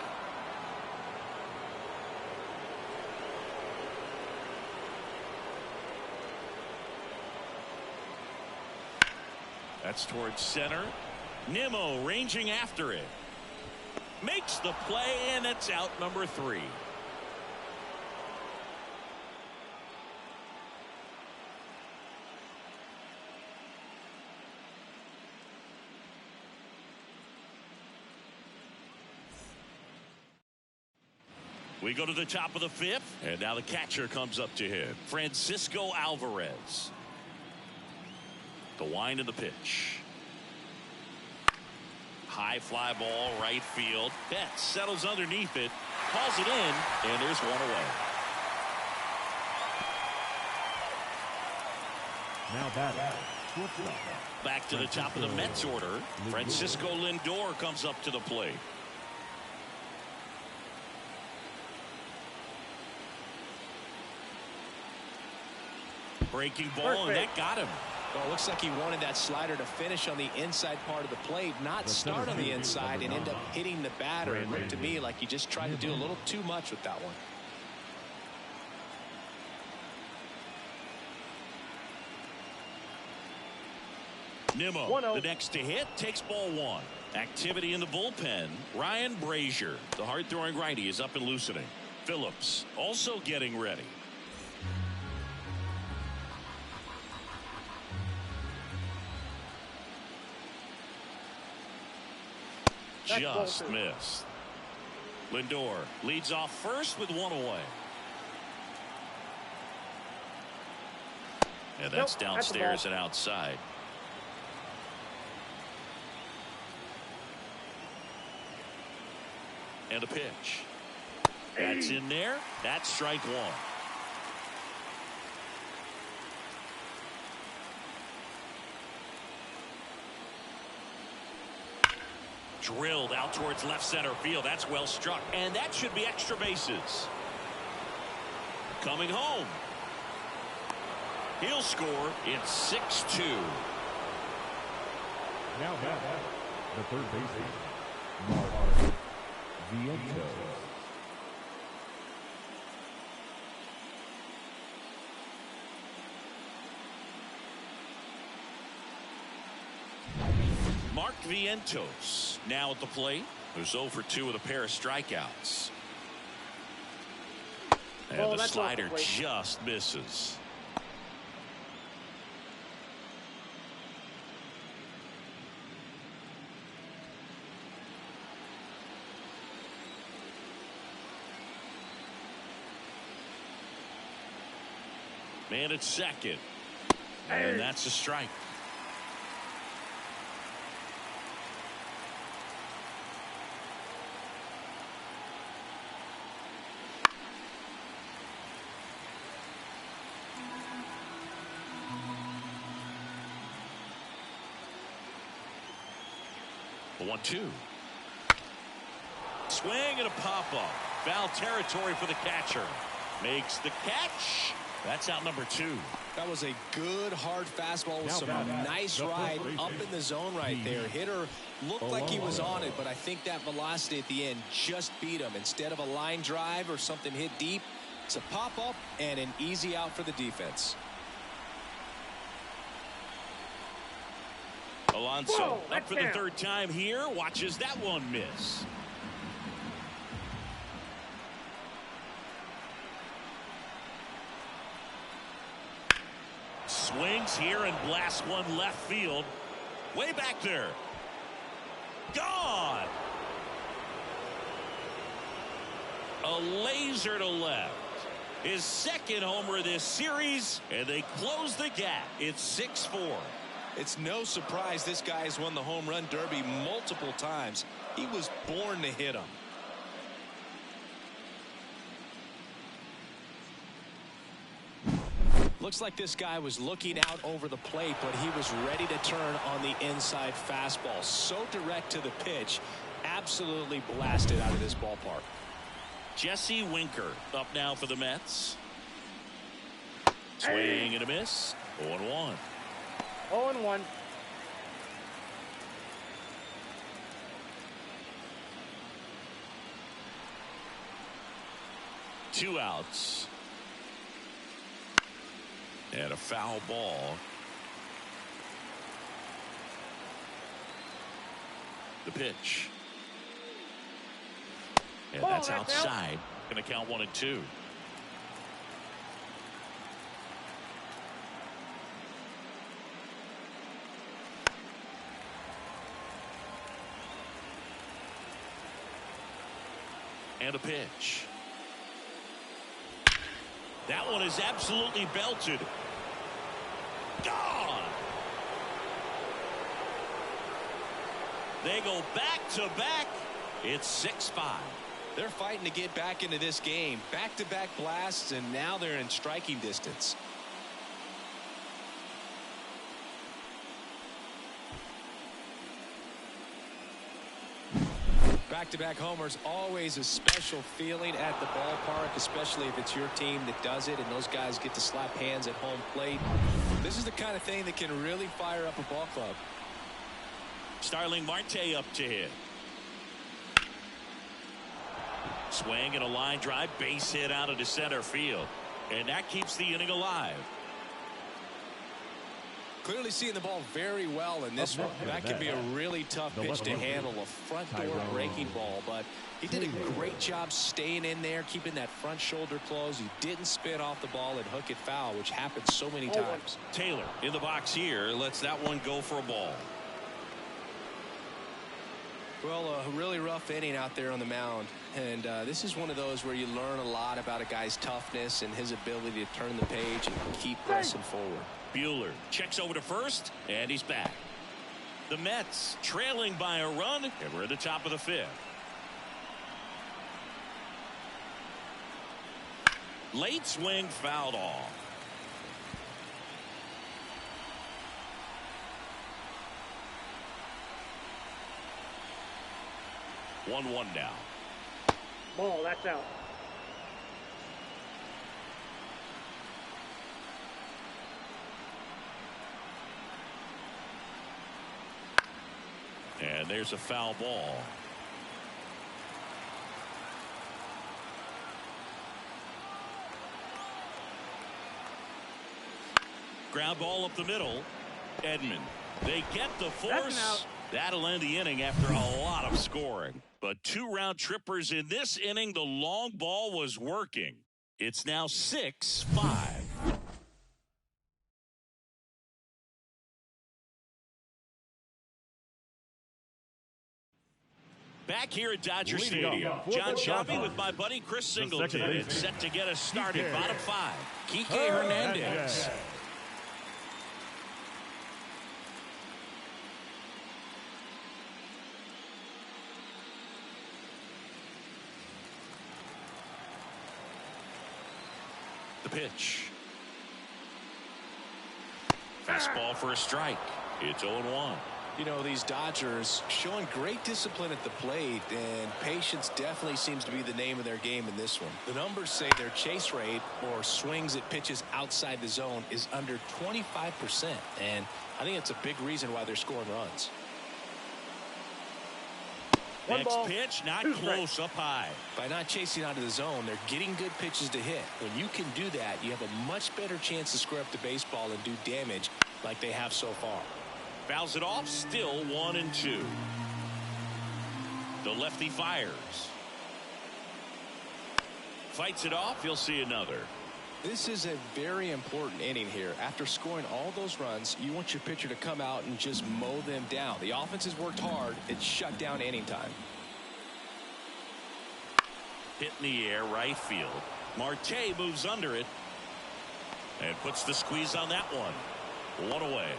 That's towards center. Nimmo ranging after it. Makes the play, and it's out number 3. We go to the top of the 5th, and now the catcher comes up to him. Francisco Alvarez. The wind of the pitch. High fly ball, right field. Betts settles underneath it, calls it in, and there's 1 away. Now batting. Back to the top of the Mets order. Francisco Lindor comes up to the plate. Breaking ball, and that got him. Well, it looks like he wanted that slider to finish on the inside part of the plate, not start on the inside and end up hitting the batter. It looked to me like he just tried to do a little too much with that one. Nimmo, the next to hit, takes ball 1. Activity in the bullpen. Ryan Brazier, the hard-throwing righty, is up and loosening. Phillips also getting ready. Just missed. Lindor leads off first with 1 away. And that's downstairs and outside. And a pitch. That's in there. That's strike 1. drilled out towards left center field. That's well struck. And that should be extra bases. Coming home. He'll score. It's 6-2. Now the third baseman, Mlb The Show. Mark Vientos now at the plate. There's 0 for 2 with a pair of strikeouts. And the slider just misses. Man at second. And that's a strike. The 1-2. Swing and a pop-up. Foul territory for the catcher. Makes the catch. That's out number 2. That was a good hard fastball with some nice ride up in the zone right there. Hitter looked like he was on it, but I think that velocity at the end just beat him. Instead of a line drive or something hit deep, it's a pop-up and an easy out for the defense. Alonso up for the third time here. Watches that one miss. Swings here and blasts one left field. Way back there. Gone. A laser to left. His second homer this series, and they close the gap. It's 6-4. It's no surprise this guy has won the home run derby multiple times. He was born to hit them. Looks like this guy was looking out over the plate, but he was ready to turn on the inside fastball. So direct to the pitch, absolutely blasted out of this ballpark. Jesse Winker up now for the Mets. Swing and a miss. 0-1. 0-1. Two outs. And a foul ball. The pitch. And that's outside. Going to count 1 and 2. And a pitch. That one is absolutely belted. Gone. They go back to back. It's 6-5. They're fighting to get back into this game. Back-to-back blasts, and now they're in striking distance. Back-to-back homers, always a special feeling at the ballpark, especially if it's your team that does it and those guys get to slap hands at home plate. This is the kind of thing that can really fire up a ball club. Starling Marte up to hit. Swing and a line drive, base hit out into center field. And that keeps the inning alive. Clearly seeing the ball very well in this one. That can be a really tough pitch to handle, a front door breaking ball, but he did a great job staying in there, keeping that front shoulder closed. He didn't spin off the ball and hook it foul, which happens so many times. Taylor in the box here lets that one go for a ball. Well, a really rough inning out there on the mound, and this is one of those where you learn a lot about a guy's toughness and his ability to turn the page and keep pressing forward. Buehler checks over to first, and he's back. The Mets trailing by a run, and we're at the top of the 5th. Late swing fouled off. 1-1 now. Ball, that's out. And there's a foul ball. Ground ball up the middle. Edman. They get the force. That'll end the inning after a lot of scoring. But 2 round trippers in this inning. The long ball was working. It's now 6-5. Back here at Dodger Stadium, John Shabby with my buddy Chris Singleton. It's set to get us started. Bottom 5, Kike Hernandez. The pitch. Fastball for a strike. It's 0-1. You know, these Dodgers showing great discipline at the plate, and patience definitely seems to be the name of their game in this one. The numbers say their chase rate, or swings at pitches outside the zone, is under 25%, and I think it's a big reason why they're scoring runs. Next pitch, not close, up high. By not chasing out of the zone, they're getting good pitches to hit. When you can do that, you have a much better chance to square up the baseball and do damage like they have so far. Fouls it off, still 1-2. The lefty fires. Fights it off, you'll see another. This is a very important inning here. After scoring all those runs, you want your pitcher to come out and just mow them down. The offense has worked hard. It's shut down inning time. Hit in the air, right field. Marte moves under it and puts the squeeze on that one. 1 away.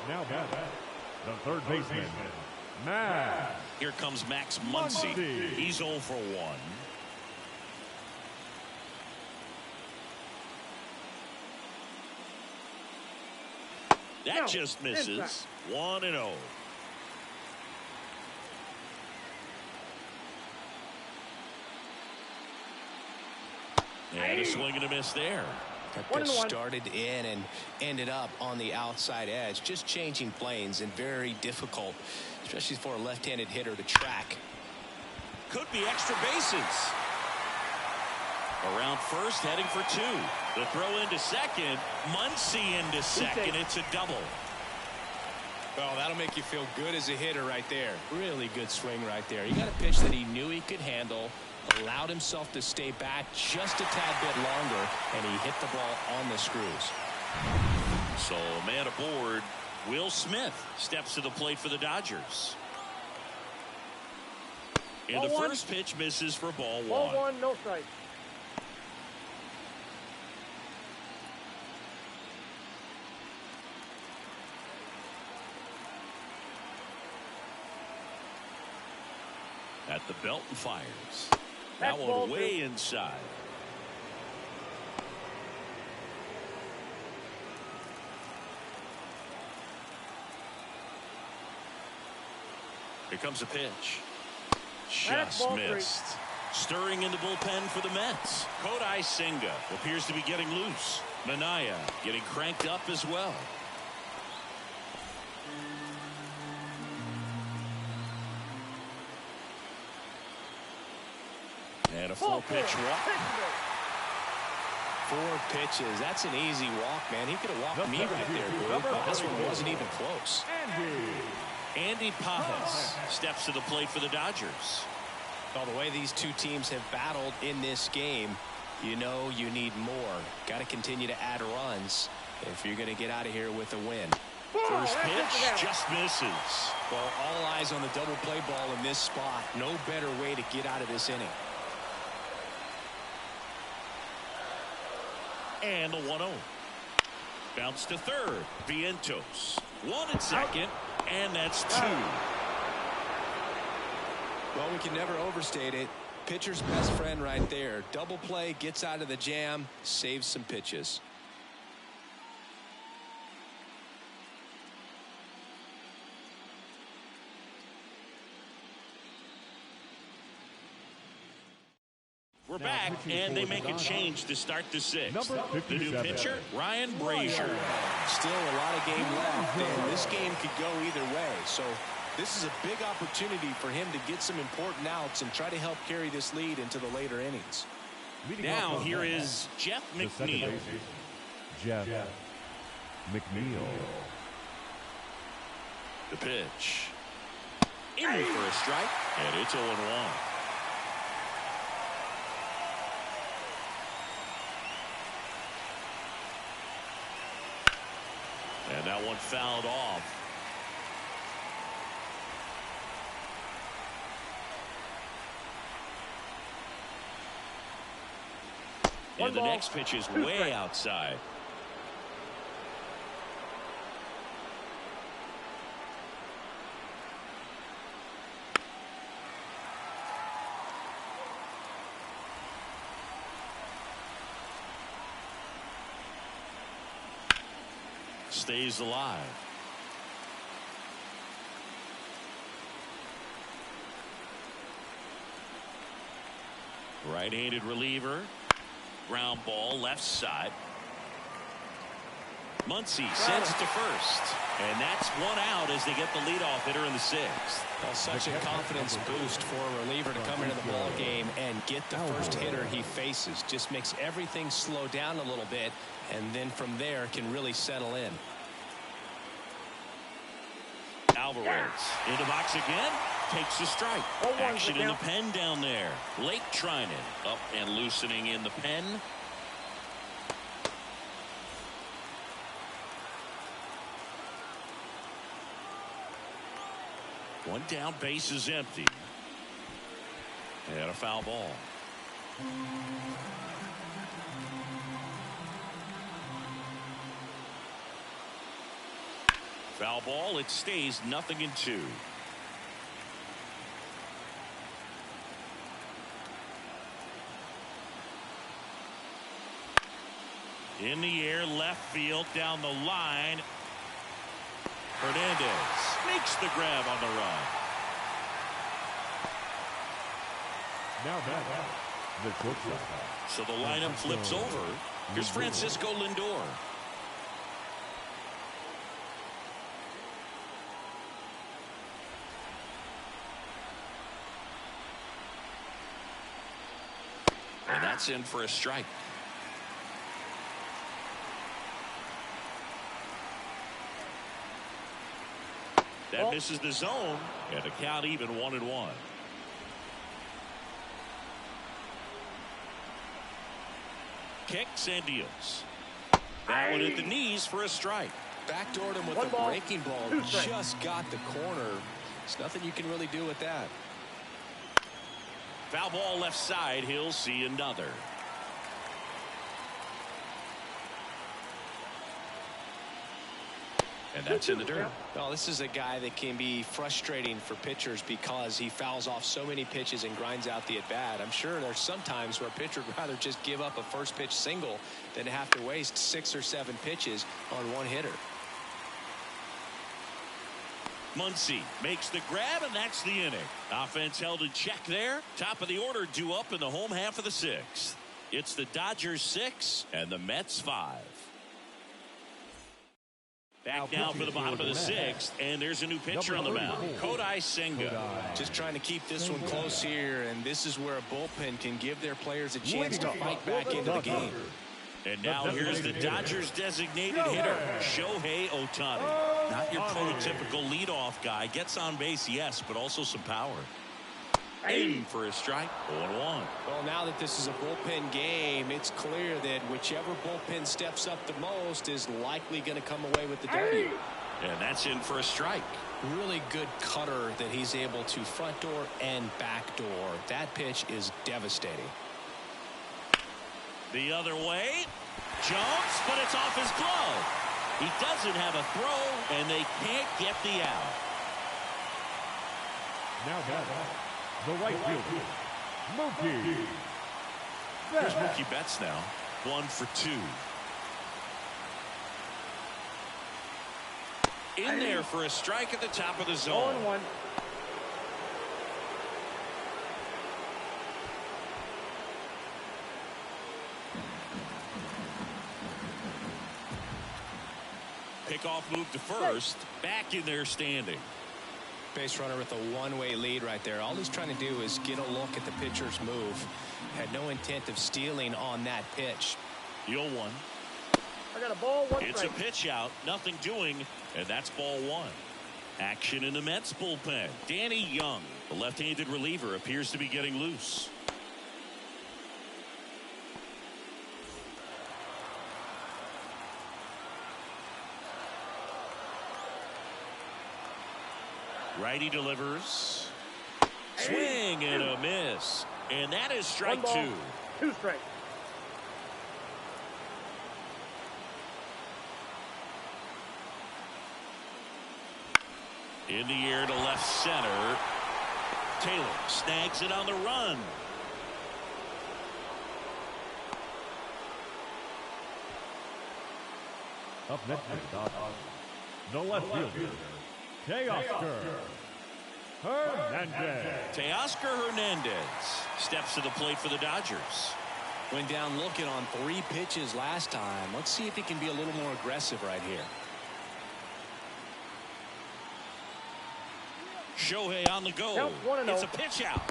Now back, the third baseman, Max. Here comes Max Muncy. He's 0 for 1. That just misses. 1-0. And a swing and a miss there. That pitch started in and ended up on the outside edge, just changing planes, and very difficult, especially for a left-handed hitter to track. Could be extra bases. Around first, heading for 2. The throw into second. Muncy into second. It's a double. Well, that'll make you feel good as a hitter right there. Really good swing right there. He got a pitch that he knew he could handle, allowed himself to stay back just a tad bit longer, and he hit the ball on the screws. So, man aboard. Will Smith steps to the plate for the Dodgers. And the first pitch misses for ball 1. Ball 1, no strike. At the belt and fires. That one way inside. Here comes a pitch. Just missed. Stirring in the bullpen for the Mets. Kodai Senga appears to be getting loose. Manaya getting cranked up as well. And a 4-pitch walk. 4 pitches. That's an easy walk, man. He could have walked me right there, but this one wasn't even close. Andy Pajas steps to the plate for the Dodgers. Well, the way these two teams have battled in this game, you know you need more. Got to continue to add runs if you're going to get out of here with a win. First pitch just misses. Well, all eyes on the double play ball in this spot. No better way to get out of this inning. And the 1-0. Bounce to third. Vientos. 1 at second. And that's 2. Well, we can never overstate it. Pitcher's best friend right there. Double play, gets out of the jam, saves some pitches. We're back, and they make a change to start the sixth. The new pitcher, Ryan Brazier. Still a lot of game left, and this game could go either way. So this is a big opportunity for him to get some important outs and try to help carry this lead into the later innings. Now here is Jeff McNeil. Jeff McNeil. The pitch. In for a strike, and it's 0-1. And that one fouled off. And the next pitch is way outside. Stays alive. Right-handed reliever. Ground ball left side. Muncy sends it to first. And that's one out as they get the leadoff hitter in the sixth. Well, such a confidence boost for a reliever to come into the ball game and get the first hitter he faces. Just makes everything slow down a little bit, and then from there can really settle in. Alvarez into box again, takes a strike. Action in the pen down there. Blake Trinan up and loosening in the pen. One down, base is empty. And a foul ball. Foul ball, it stays 0-2. In the air, left field, down the line. Hernandez makes the grab on the run. Now back, the shortstop. So the lineup flips over. Here's Francisco Lindor. And that's in for a strike. That misses the zone, and the count even 1-1. Kicks and deals. That one at the knees for a strike. Backdoored him with a breaking ball. Just got the corner. There's nothing you can really do with that. Foul ball left side. He'll see another. And that's in the dirt. Well, this is a guy that can be frustrating for pitchers because he fouls off so many pitches and grinds out the at-bat. I'm sure there's some times where a pitcher would rather just give up a first pitch single than have to waste 6 or 7 pitches on one hitter. Muncy makes the grab, and that's the inning. Offense held in check there. Top of the order due up in the home half of the sixth. It's the Dodgers 6 and the Mets 5. Back now for the bottom of the sixth, and there's a new pitcher on the mound, Kodai Senga. Just trying to keep this one close here, and this is where a bullpen can give their players a chance to fight back into the game. And now here's the Dodgers designated hitter, Shohei Ohtani. Not your prototypical leadoff guy. Gets on base, yes, but also some power. In for a strike, 0-1. Well, now that this is a bullpen game, it's clear that whichever bullpen steps up the most is likely going to come away with the W. And that's in for a strike. Really good cutter that he's able to front door and back door. That pitch is devastating. The other way, jumps, but it's off his glove. He doesn't have a throw, and they can't get the out. Now back, the right fielder, Mookie. Here's Mookie Betts now, 1 for 2. In there for a strike at the top of the zone. 0-1. Kickoff move to first. Back in there standing. Base runner with a one-way lead right there. All he's trying to do is get a look at the pitcher's move. Had no intent of stealing on that pitch. The 0-1. I got a ball, one It's strike. a pitch out, nothing doing, and that's ball one. Action in the Mets bullpen. Danny Young, the left-handed reliever, appears to be getting loose. Righty delivers. Swing and a miss. And that is strike One ball, two. 2 strikes. In the air to left center. Taylor snags it on the run. Up next is Dodgers. No left fielder. Teoscar Hernandez. Teoscar Hernandez steps to the plate for the Dodgers. Went down looking on 3 pitches last time. Let's see if he can be a little more aggressive right here. Shohei on the go. Count 1-0. It's a pitch out.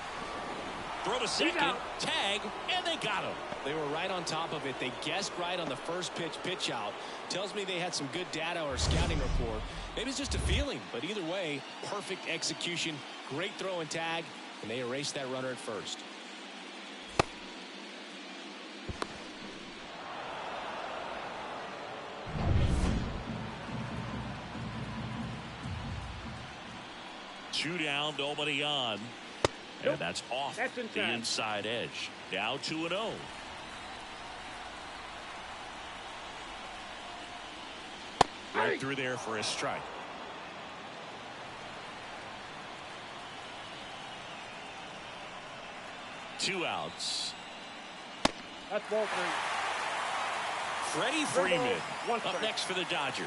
Throw to second. Tag. And they got him. They were right on top of it. They guessed right on the first pitch out. Tells me they had some good data or scouting report. Maybe it's just a feeling, but either way, perfect execution, great throw and tag, and they erased that runner at first. Two down, nobody on. And that's off the inside edge. Now 2-0. Right through there for a strike. Two outs. That's ball 3. Freddie Freeman One up strike. next for the Dodgers.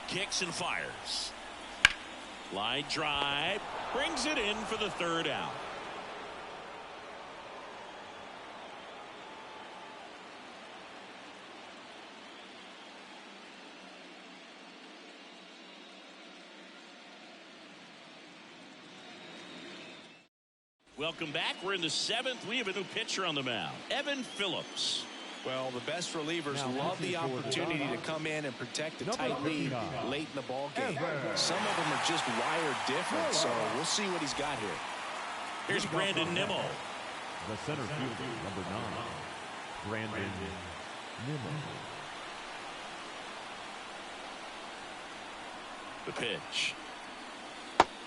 Kicks and fires. Line drive. Brings it in for the 3rd out. Welcome back. We're in the 7th. We have a new pitcher on the mound. Evan Phillips. Well, the best relievers love the opportunity to come in and protect a tight lead late in the ball game. Some of them are just wired different, so we'll see what he's got here. Here's Brandon Nimmo. The center fielder, number 9, Brandon Nimmo. The pitch.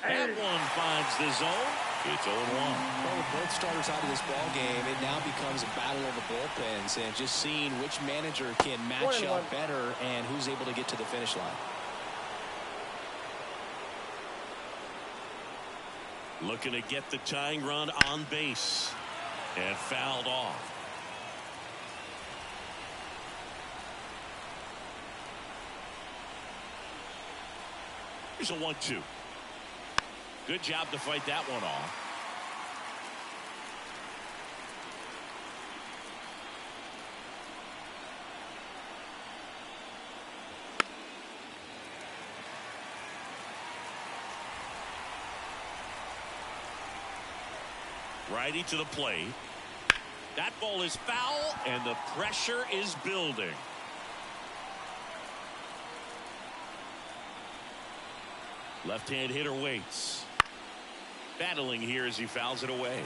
That one finds the zone. It's 0-1. Well, with both starters out of this ball game, it now becomes a battle of the bullpens and just seeing which manager can match up better and who's able to get to the finish line. Looking to get the tying run on base. And fouled off. Here's a 1-2. Good job to fight that one off. Righty to the plate. That ball is foul, and the pressure is building. Left-hand hitter waits. Battling here as he fouls it away.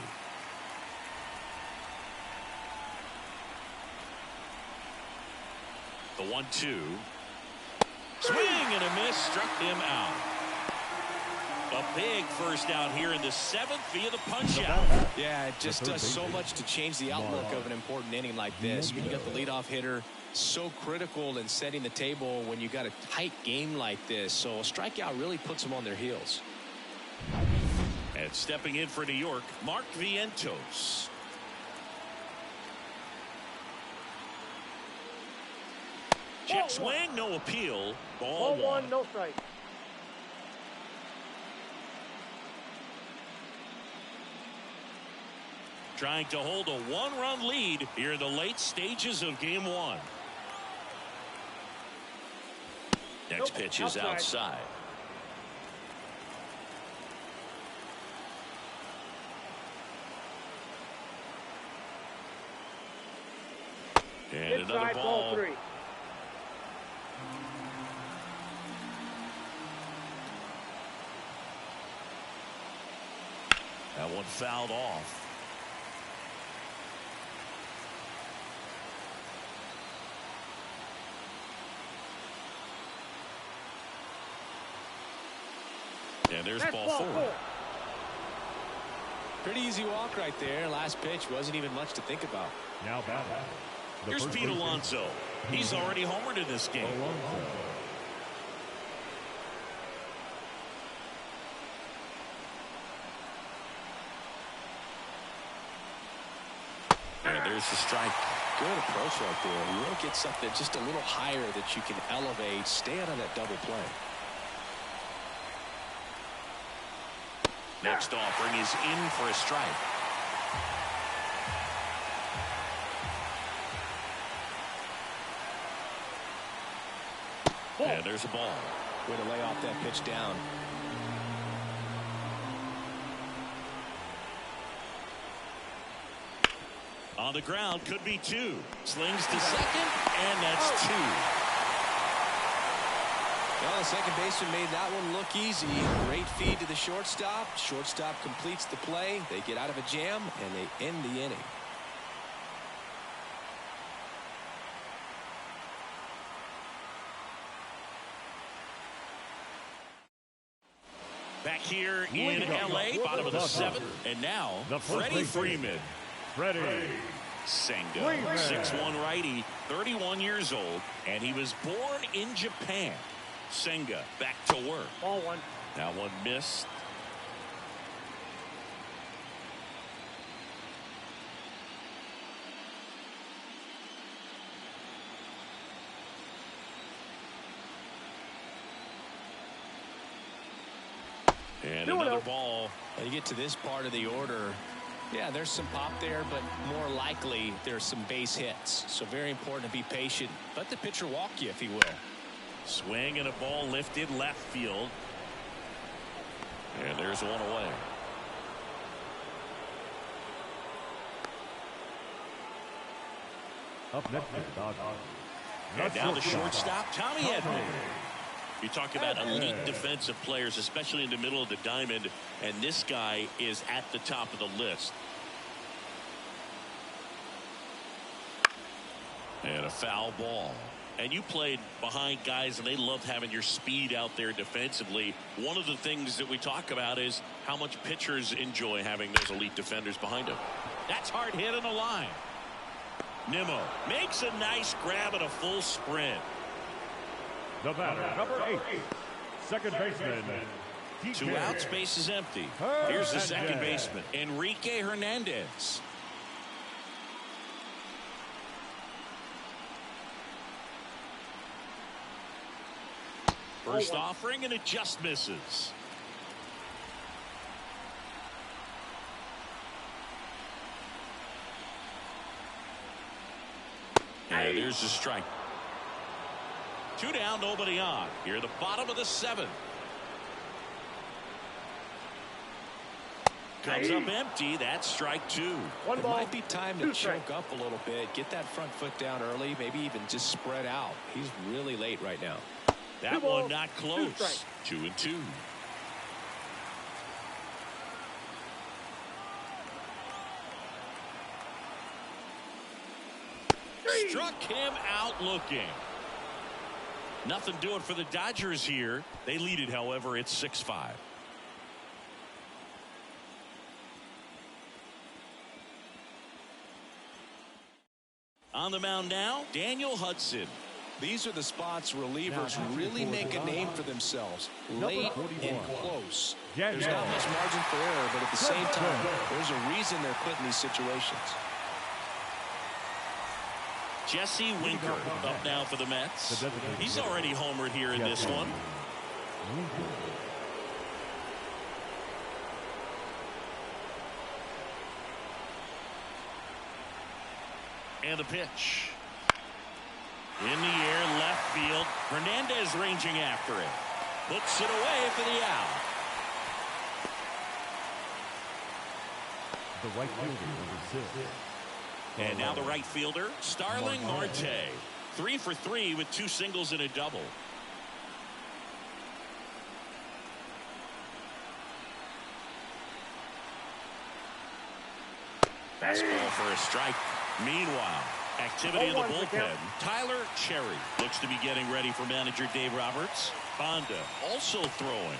The 1-2. Swing and a miss, struck him out. A big first out here in the 7th via the punch out. Yeah, it just does so much to change the outlook of an important inning like this. When you got the leadoff hitter, so critical in setting the table when you got a tight game like this. So a strikeout really puts them on their heels. And stepping in for New York, Mark Vientos. Check swing, no appeal. Ball 1. No strike. trying to hold a one-run lead here in the late stages of game one. Next pitch is outside. And another ball. That one fouled off. And there's ball four. Pretty easy walk right there. Last pitch wasn't even much to think about. Now batting. Here's Pete Alonso. He's already homered in this game. And there's the strike. Good approach right there. You want to get something just a little higher that you can elevate. Stay out of that double play. Next offering is in for a strike. And there's a ball. Way to lay off that pitch down. On the ground, could be two. Slings to second, and that's two. Well, the second baseman made that one look easy. Great feed to the shortstop. Shortstop completes the play. They get out of a jam, and they end the inning. Back here in L.A., bottom of the seventh, and now Freddie Freeman. Freddie Senga, 6'1" righty, 31 years old, and he was born in Japan. Senga back to work. Ball one. That one missed. And another ball. When you get to this part of the order, yeah, there's some pop there, but more likely there's some base hits. So very important to be patient. Let the pitcher walk you, if he will. Swing and a ball lifted left field. And there's one away. up next is Dodgers. And now the shortstop, Tommy Edman. You talk about elite defensive players, especially in the middle of the diamond, and this guy is at the top of the list. And a foul ball. And you played behind guys, and they loved having your speed out there defensively. One of the things that we talk about is how much pitchers enjoy having those elite defenders behind them. That's hard hit on the line. Nimmo makes a nice grab at a full sprint. The batter, number 8, second baseman. 2 outs, base is empty. Here's the second baseman, Enrique Hernandez. First offering, and it just misses. And there's the strike. 2 down, nobody on. Here at the bottom of the 7th. Comes up empty. That's strike 2. It might be time to choke up a little bit. Get that front foot down early. Maybe even just spread out. He's really late right now. That one not close. 2-2. Struck him out looking. Nothing doing for the Dodgers here. They lead it, however. It's 6-5. On the mound now, Daniel Hudson. These are the spots relievers really make a name for themselves. Late and close. There's not much margin for error, but at the same time, there's a reason they're put in these situations. Jesse Winker up now for the Mets. He's already homered here in this one. And the pitch. In the air, left field. Hernandez ranging after it. Puts it away for the out. The right fielder, number 6. And now the right fielder, Starling Marte. 3 for 3 with 2 singles and a double. Fastball for a strike. Meanwhile, activity in the bullpen. Tyler Cherry looks to be getting ready for manager Dave Roberts. Honda also throwing.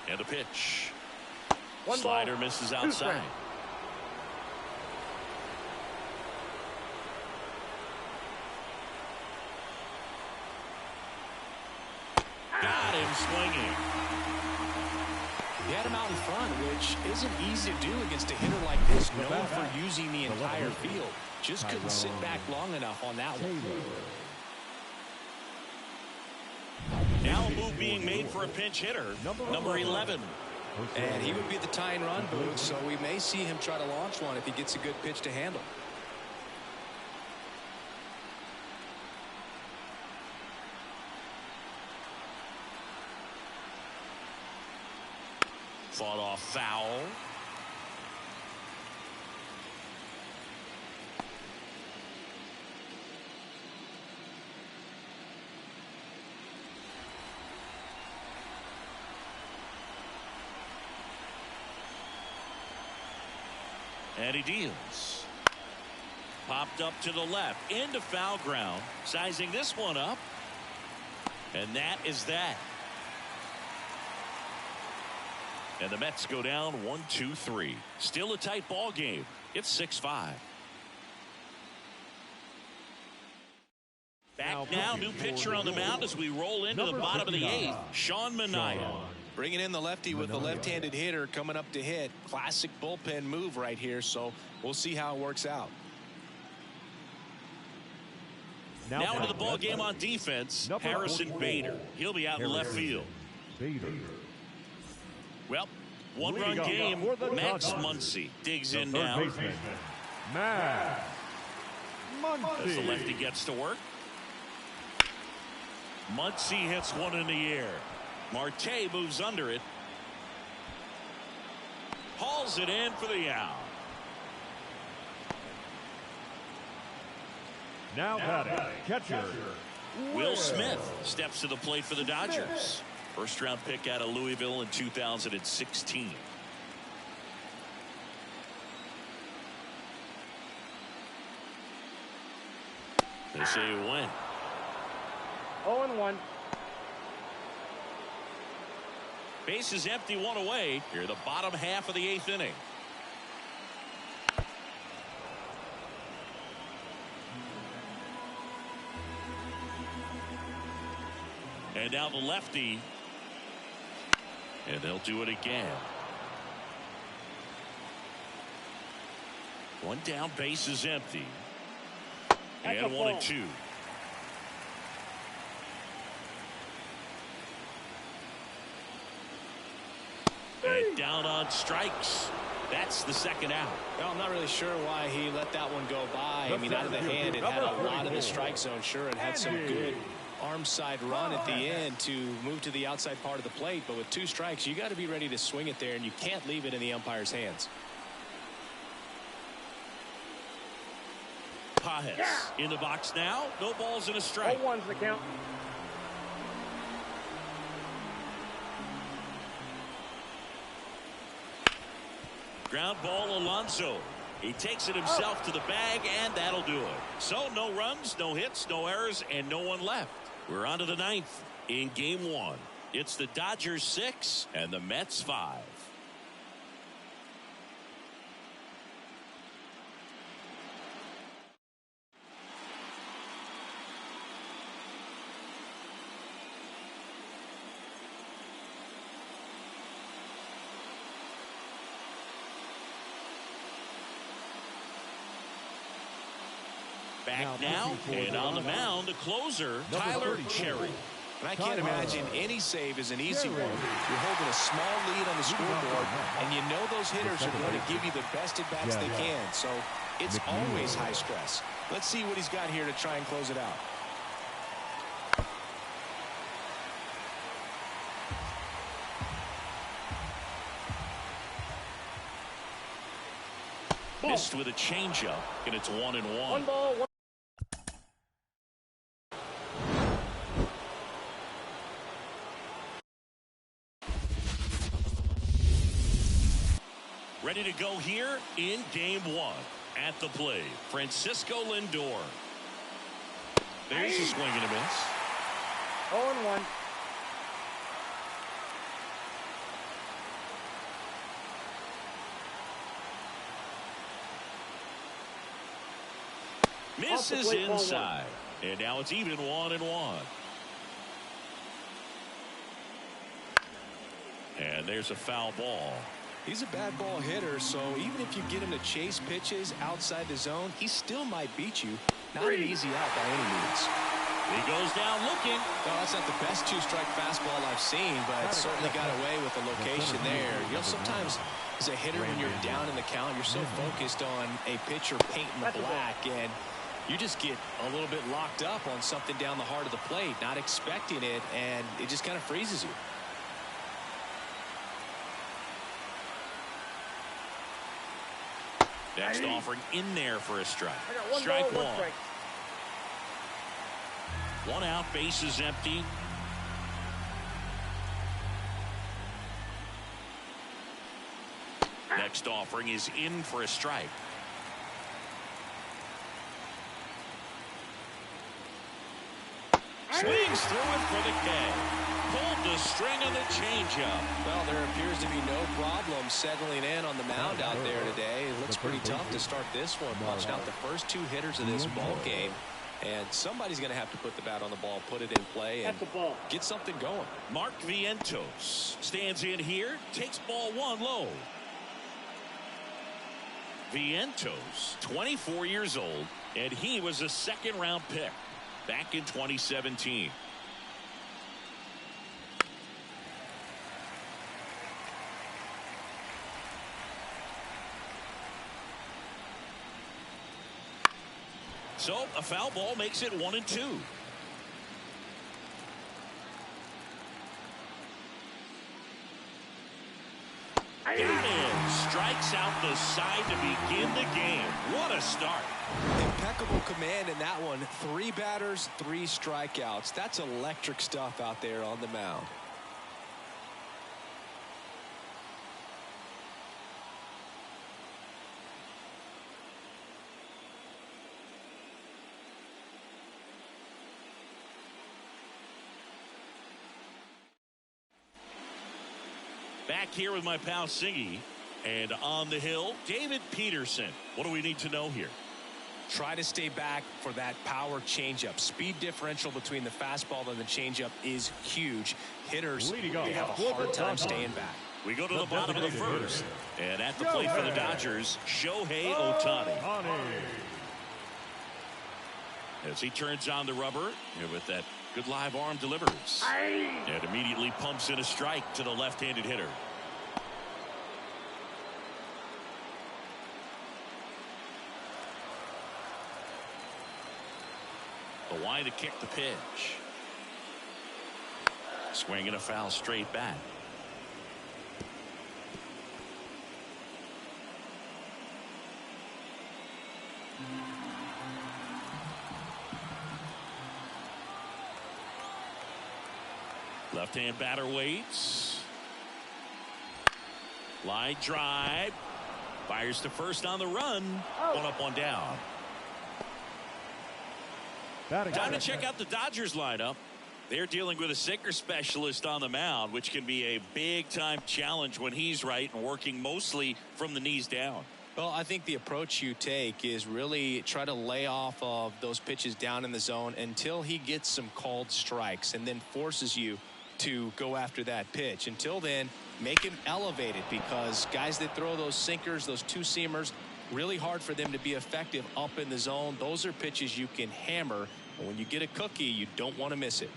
And a pitch. Slider misses outside. Got him swinging. He had him out in front, which isn't easy to do against a hitter like this, known for using the entire field. Just couldn't sit back long enough on that one. Now a move being made for a pinch hitter, number 11. And he would be the tying run, Boog, so we may see him try to launch one if he gets a good pitch to handle. Fought off foul. And he deals. Popped up to the left into foul ground. Sizing this one up. And that is that. And the Mets go down 1-2-3. Still a tight ball game. It's 6-5. Back now, new pitcher on the mound as we roll into the bottom of the 8th. Sean Manaea. Bringing in the lefty with the left-handed hitter coming up to hit. Classic bullpen move right here, so we'll see how it works out. Now into the ball game on defense, Harrison Bader. He'll be out in left field. Well, one-run game. Max Muncy digs in now. As the lefty gets to work. Muncy hits one in the air. Marte moves under it. Hauls it in for the out. Now batting, catcher. Will Smith steps to the plate for the Dodgers. First round pick out of Louisville in 2016. They say win. 0-1. Base is empty, one away. Here, the bottom half of the 8th inning. And now the lefty. And they'll do it again. One down, base is empty. And 1-2. And down on strikes. That's the second out. Well, I'm not really sure why he let that one go by. I mean, out of the hand, it had a lot of the strike zone. Sure, it had some good arm side run at the end to move to the outside part of the plate. But with 2 strikes, you got to be ready to swing it there, and you can't leave it in the umpire's hands. Pajes in the box now. No balls and a strike. 0-1's the count. Ground ball, Alonso. He takes it himself to the bag, and that'll do it. So no runs, no hits, no errors, and no one left. We're on to the 9th in game 1. It's the Dodgers 6 and the Mets 5. Back now, and on the mound, the closer, Tyler Cherry. And I can't imagine any save is an easy one. You're holding a small lead on the scoreboard, and you know those hitters are going to give you the best at-bats they can. So it's always high stress. Let's see what he's got here to try and close it out. Missed with a changeup, and it's 1-1. One ball, one. Ready to go here in game one. At the plate, Francisco Lindor. There's a swing and a miss. 0-1. Misses inside. And now it's even 1-1. And there's a foul ball. He's a bad ball hitter, so even if you get him to chase pitches outside the zone, he still might beat you. Not an easy out by any means. He goes down looking. No, that's not the best two-strike fastball I've seen, but certainly got away with the location there. You know, sometimes as a hitter, when you're down in the count, you're so focused on a pitcher painting the black, and you just get a little bit locked up on something down the heart of the plate, not expecting it, and it just kind of freezes you. Next offering in there for a strike. One Strike ball, one. strike. One out, base is empty. Next offering is in for a strike. Swings through it for the K. Pulled the string on the changeup. Well, there appears to be no problem settling in on the mound out there today. It looks pretty tough to start this one. Watching out the first two hitters of this ball game. And somebody's going to have to put the bat on the ball, put it in play, and get something going. Mark Vientos stands in here, takes ball one low. Vientos, 24 years old, and he was a second-round pick back in 2017. So a foul ball makes it 1-2. Got him. Strikes out the side to begin the game. What a start. Impeccable command in that one. 3 batters, 3 strikeouts. That's electric stuff out there on the mound. Back here with my pal Siggy, and on the hill, David Peterson. What do we need to know here? Try to stay back for that power changeup. Speed differential between the fastball and the changeup is huge. Hitters they have a hard time staying back. We go to the bottom of the first, and at the plate for the Dodgers, Shohei Ohtani. As he turns on the rubber, and with that good live arm delivers, and immediately pumps in a strike to the left-handed hitter. The wide to kick the pitch. Swinging a foul straight back. Left-hand batter waits. Line drive. Fires to first on the run. One up, one down. Time to check out the Dodgers lineup. They're dealing with a sinker specialist on the mound, which can be a big-time challenge when he's right and working mostly from the knees down. Well, I think the approach you take is really try to lay off of those pitches down in the zone until he gets some called strikes and then forces you to go after that pitch. Until then, make him elevated, because guys that throw those sinkers, those two-seamers, Really hard for them to be effective up in the zone. Those are pitches you can hammer. And when you get a cookie, you don't want to miss it.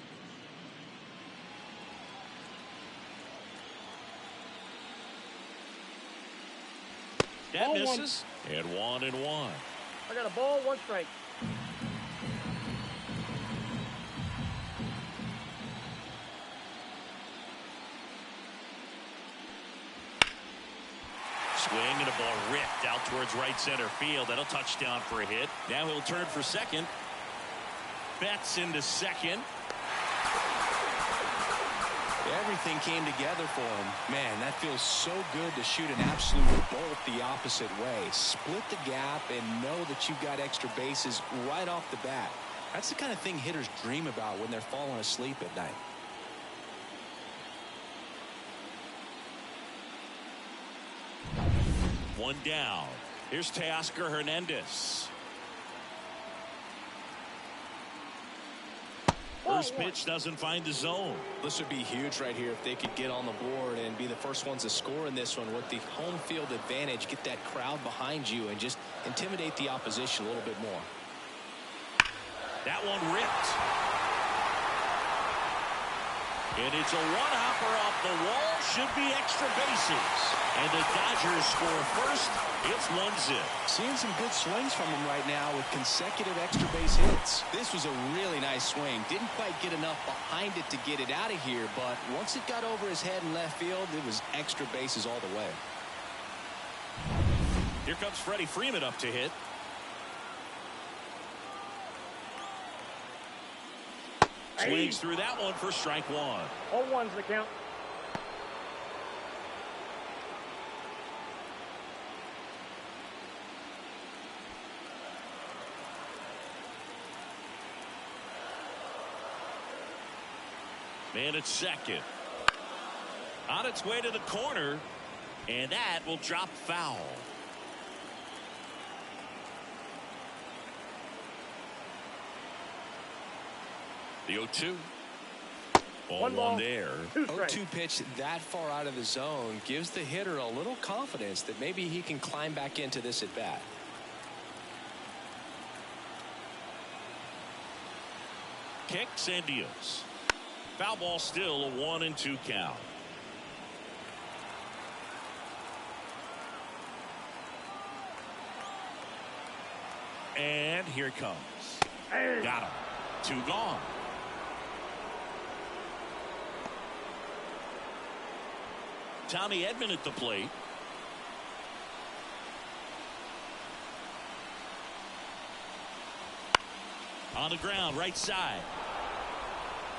That Ball misses. And 1-1. I got a ball, 1 strike. Swing and a ball ripped out towards right center field. That'll touch down for a hit. Now he'll turn for second. Betts into second. Everything came together for him. Man, that feels so good to shoot an absolute bolt the opposite way. Split the gap and know that you've got extra bases right off the bat. That's the kind of thing hitters dream about when they're falling asleep at night. One down. Here's Teoscar Hernandez. First pitch doesn't find the zone. This would be huge right here if they could get on the board and be the first ones to score in this one with the home field advantage. Get that crowd behind you and just intimidate the opposition a little bit more. That one ripped. And it's a one-hopper off the wall. Should be extra bases. And the Dodgers score first. It's 1-0. Seeing some good swings from him right now with consecutive extra base hits. This was a really nice swing. Didn't quite get enough behind it to get it out of here, but once it got over his head in left field, it was extra bases all the way. Here comes Freddie Freeman up to hit. Swings through that one for strike one. 0-1's the count. Man at second. On its way to the corner. And that will drop foul. The 0-2. One there. 0-2 pitch that far out of the zone gives the hitter a little confidence that maybe he can climb back into this at bat. Kicks and deals. Foul ball still, a 1-2 count. And here it comes. Got him. 2 gone. Tommy Edman at the plate. On the ground, right side.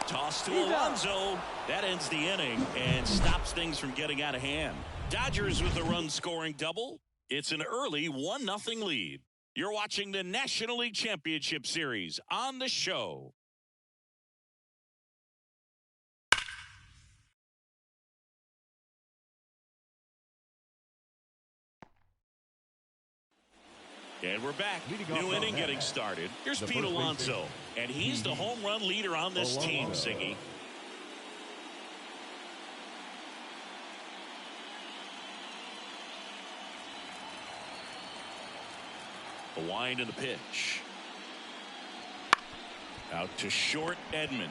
Toss to Alonso. That ends the inning and stops things from getting out of hand. Dodgers with a run-scoring double. It's an early 1-0 lead. You're watching the National League Championship Series on the show. And we're back. New inning getting started. Here's Pete Alonso, and he's the home run leader on this team, Siggy. A wind in the pitch. Out to short Edman.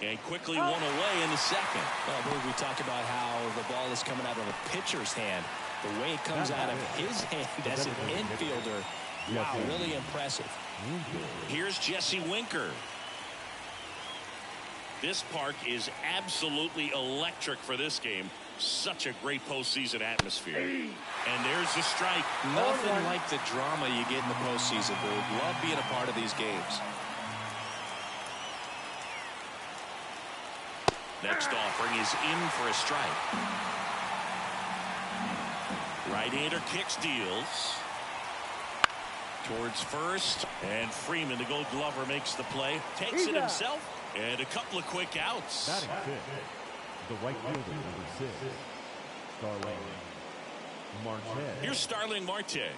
And quickly one away in the second. Well, we talk about how the ball is coming out of a pitcher's hand. The way it comes out of his hand as an infielder. Wow, really impressive. Here's Jesse Winker. This park is absolutely electric for this game. Such a great postseason atmosphere. And there's the strike. Nothing like the drama you get in the postseason, Boog. Love being a part of these games. Next offering is in for a strike. Right-hander kicks, deals. Towards first. And Freeman, the Gold Glover, makes the play. Takes it himself. And a couple of quick outs. Batting fifth, the right fielder, number 6, Starling Marte. Here's Starling Marte.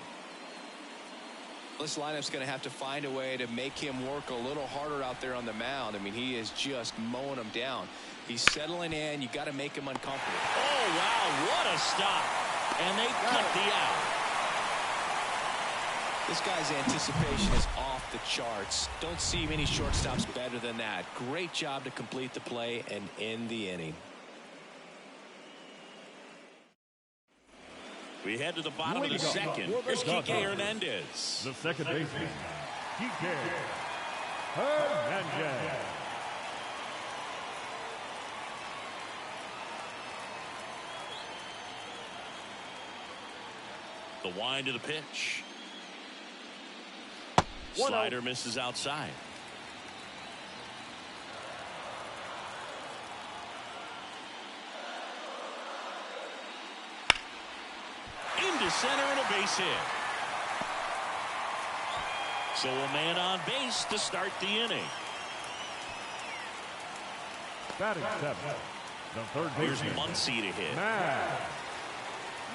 This lineup's going to have to find a way to make him work a little harder out there on the mound. I mean, he is just mowing them down. He's settling in. You got to make him uncomfortable. Oh, wow. What a stop. And they cut the out. This guy's anticipation is off the charts. Don't see many shortstops better than that. Great job to complete the play and end the inning. We head to the bottom of the second. Here's Kike Hernandez. The second baseman, Kike Hernandez. The wind of the pitch. Slider misses outside. Into center and a base hit. So a man on base to start the inning. Batting seventh, the third Here's baseman, Muncy to hit.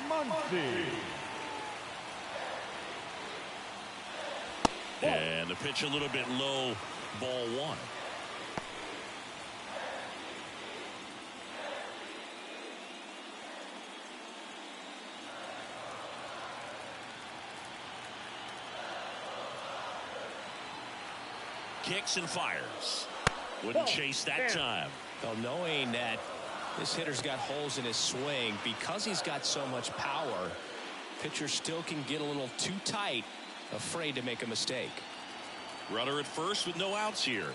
Muncy. And the pitch a little bit low, ball one. Kicks and fires. Wouldn't chase that time. Well, knowing that this hitter's got holes in his swing, because he's got so much power, pitcher still can get a little too tight, afraid to make a mistake. Runner at first with no outs here.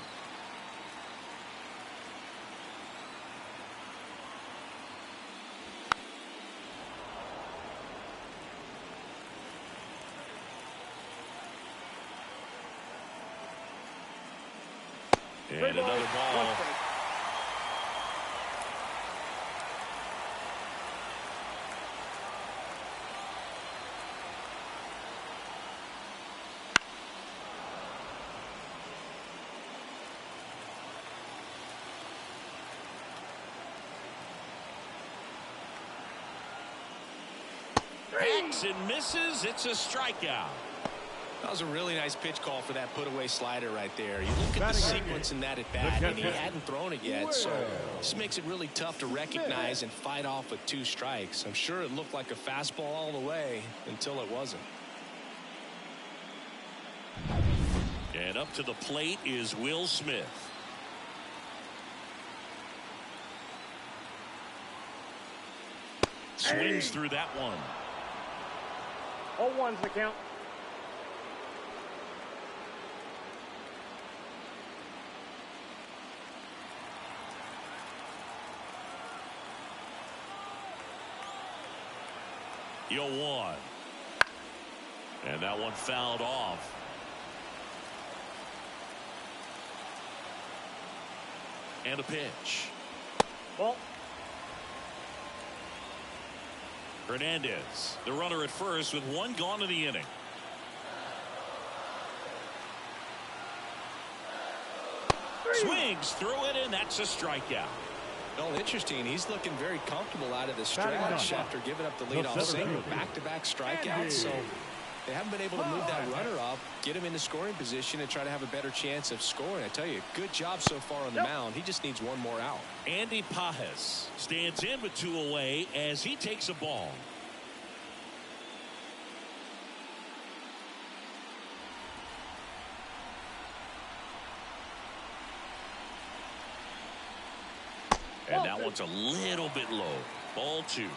And another ball. Hacks and misses. It's a strikeout. That was a really nice pitch call for that put-away slider right there. You look at the sequence in that at-bat, and he hadn't thrown it yet, so this makes it really tough to recognize and fight off with 2 strikes. I'm sure it looked like a fastball all the way until it wasn't. And up to the plate is Will Smith. Swings through that one. 0-1's the count. Yo, 1. And that one fouled off. And a pitch. Ball. Hernandez, the runner at first with 1 gone in the inning. Swings through it, and that's a strikeout. Well, interesting. He's looking very comfortable out of the stretch after giving up the leadoff single. Back-to-back strikeouts, so they haven't been able to move that runner up, get him into scoring position, and try to have a better chance of scoring. I tell you, good job so far on the mound. He just needs 1 more out. Andy Pajes stands in with 2 away as he takes a ball. And that one's a little bit low. Ball 2.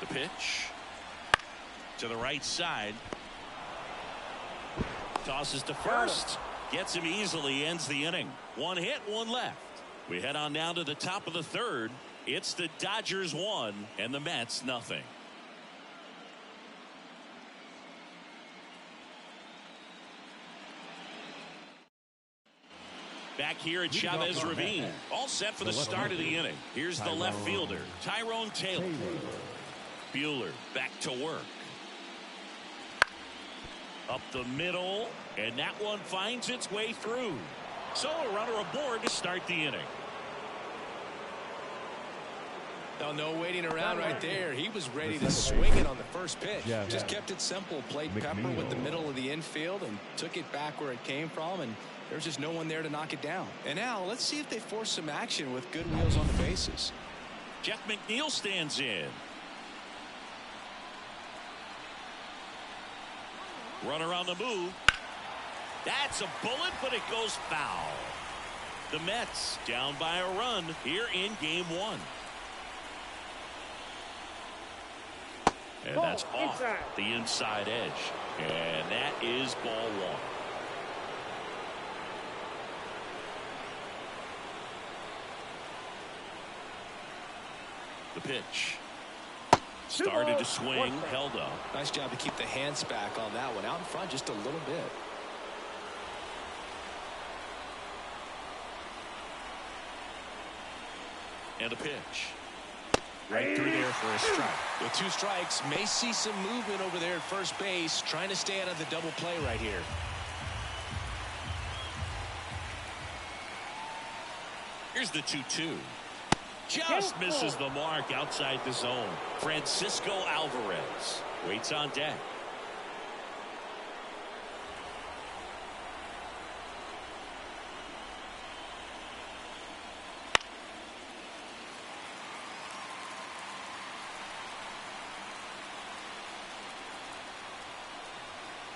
The pitch to the right side. Tosses to first. Gets him easily. Ends the inning. 1 hit, 1 left. We head on down to the top of the 3rd. It's the Dodgers 1 and the Mets nothing. Back here at Chavez Ravine. All set for the start of the inning. Here's the left fielder, Tyrone Taylor. Buehler back to work. Up the middle, and that one finds its way through. So a runner aboard to start the inning. Oh, no waiting around right there. He was ready to swing it on the first pitch. Yeah. Just kept it simple. Played pepper with the middle of the infield and took it back where it came from. And there's just no one there to knock it down. And now let's see if they force some action with good wheels on the bases. Jeff McNeil stands in. Runner on the move. That's a bullet, but it goes foul. The Mets down by a run here in game one. And that's off the inside edge. And that is ball one. The pitch. Started to swing, held up. Nice job to keep the hands back on that one. Out in front just a little bit. And a pitch. Right through there for a strike. With 2 strikes, may see some movement over there at first base, trying to stay out of the double play right here. Here's the 2-2. Just misses the mark outside the zone. Francisco Alvarez waits on deck.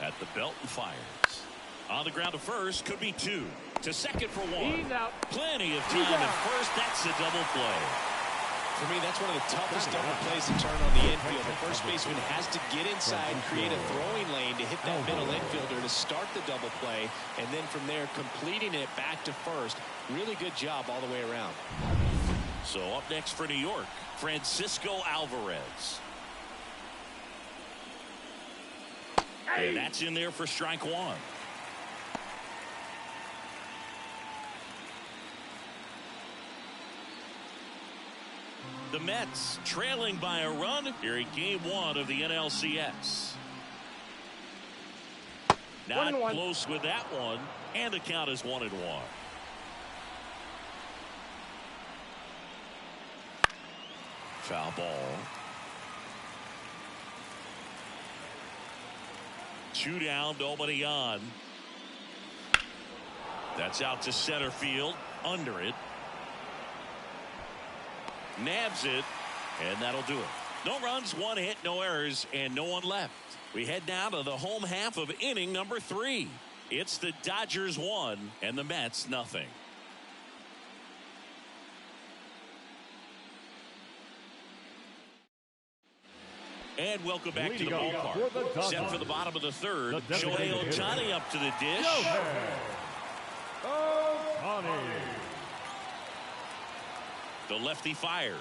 At the belt and fires. On the ground to first, could be 2. To second for 1. Plenty of time at first. That's a double play. For me, that's one of the toughest double plays to turn on the infield. The first baseman has to get inside and create a throwing lane to hit that middle infielder to start the double play, and then from there completing it back to first. Really good job all the way around. So up next for New York, Francisco Alvarez. And that's in there for strike 1. The Mets trailing by a run here in game 1 of the NLCS. Not close with that one, and the count is 1-1. Foul ball. 2 down, nobody on. That's out to center field, under it. Nabs it, and that'll do it. No runs, 1 hit, no errors, and no one left. We head down to the home half of inning number 3. It's the Dodgers 1 and the Mets nothing. And welcome back to the ballpark. Set for the bottom of the 3rd. Shohei Ohtani up to the dish. The lefty fires.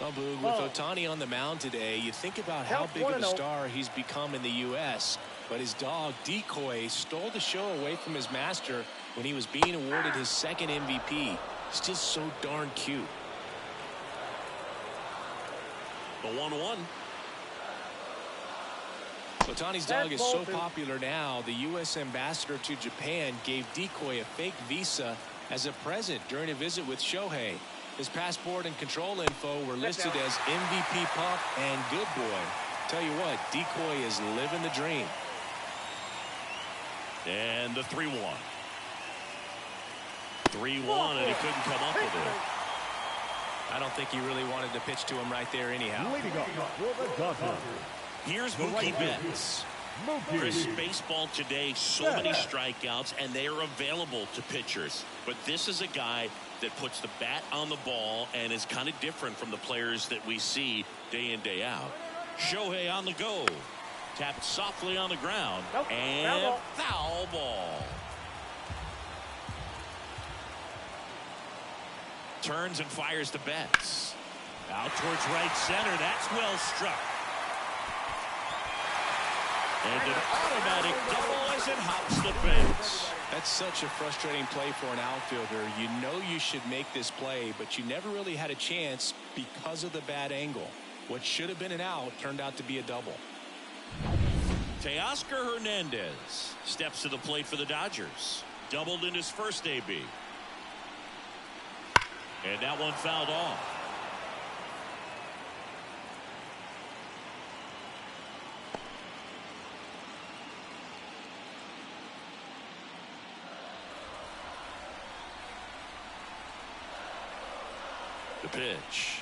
Well, Boog, with Ohtani on the mound today, you think about how big of a star he's become in the U.S., but his dog, Decoy, stole the show away from his master when he was being awarded his 2nd MVP. He's just so darn cute. The 1-1. Ohtani's dog is so popular now, the U.S. ambassador to Japan gave Decoy a fake visa as a present during a visit with Shohei. His passport and control info were listed as MVP Pup and Good Boy. Tell you what, Decoy is living the dream. And the 3-1. 3-1, and he couldn't come up with it. I don't think he really wanted to pitch to him right there anyhow. Here's Mookie Betts. Chris, baseball today, so many strikeouts, and they are available to pitchers. But this is a guy that puts the bat on the ball and is kind of different from the players that we see day in, day out. Shohei on the go. Tapped softly on the ground. And foul ball. Turns and fires to Betts. Out towards right center. That's well struck. And an automatic double as it hops the fence. That's such a frustrating play for an outfielder. You know you should make this play, but you never really had a chance because of the bad angle. What should have been an out turned out to be a double. Teoscar Hernandez steps to the plate for the Dodgers. Doubled in his first AB. And that one fouled off. The pitch.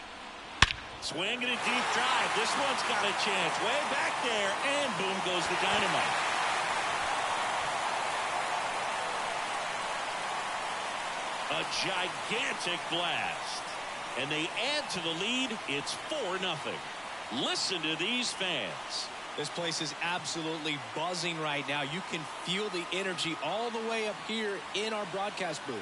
Swing and a deep drive. This one's got a chance. Way back there, and boom goes the dynamite. A gigantic blast. And they add to the lead. It's 4-0. Listen to these fans. This place is absolutely buzzing right now. You can feel the energy all the way up here in our broadcast booth.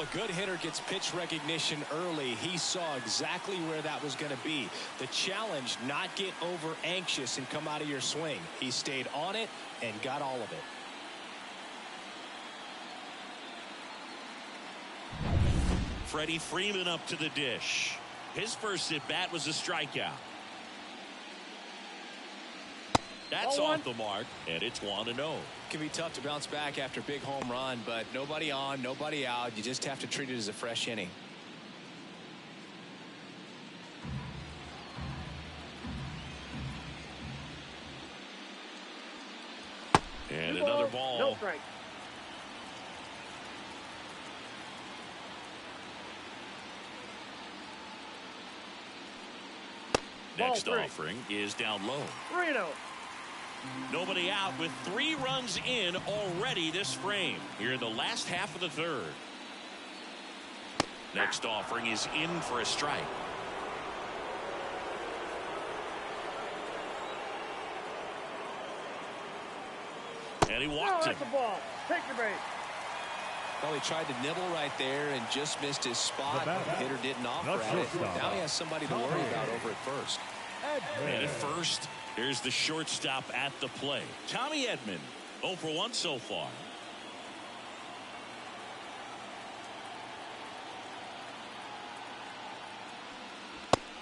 A good hitter gets pitch recognition early. He saw exactly where that was going to be. The challenge, not get over anxious and come out of your swing. He stayed on it and got all of it. Freddie Freeman up to the dish. His first at bat was a strikeout. That's off the mark, and it's 1-0. It can be tough to bounce back after a big home run, but nobody on, nobody out. You just have to treat it as a fresh inning. And another ball. No strike. Next offering is down low. 3-0. Nobody out with 3 runs in already this frame. Here in the last half of the third. Next offering is in for a strike. And he walked him. That's the ball. Take your base. Well, he tried to nibble right there and just missed his spot. The hitter didn't offer at it. Now he has somebody to worry about over at first. And at first, here's the shortstop at the plate. Tommy Edman, 0 for 1 so far.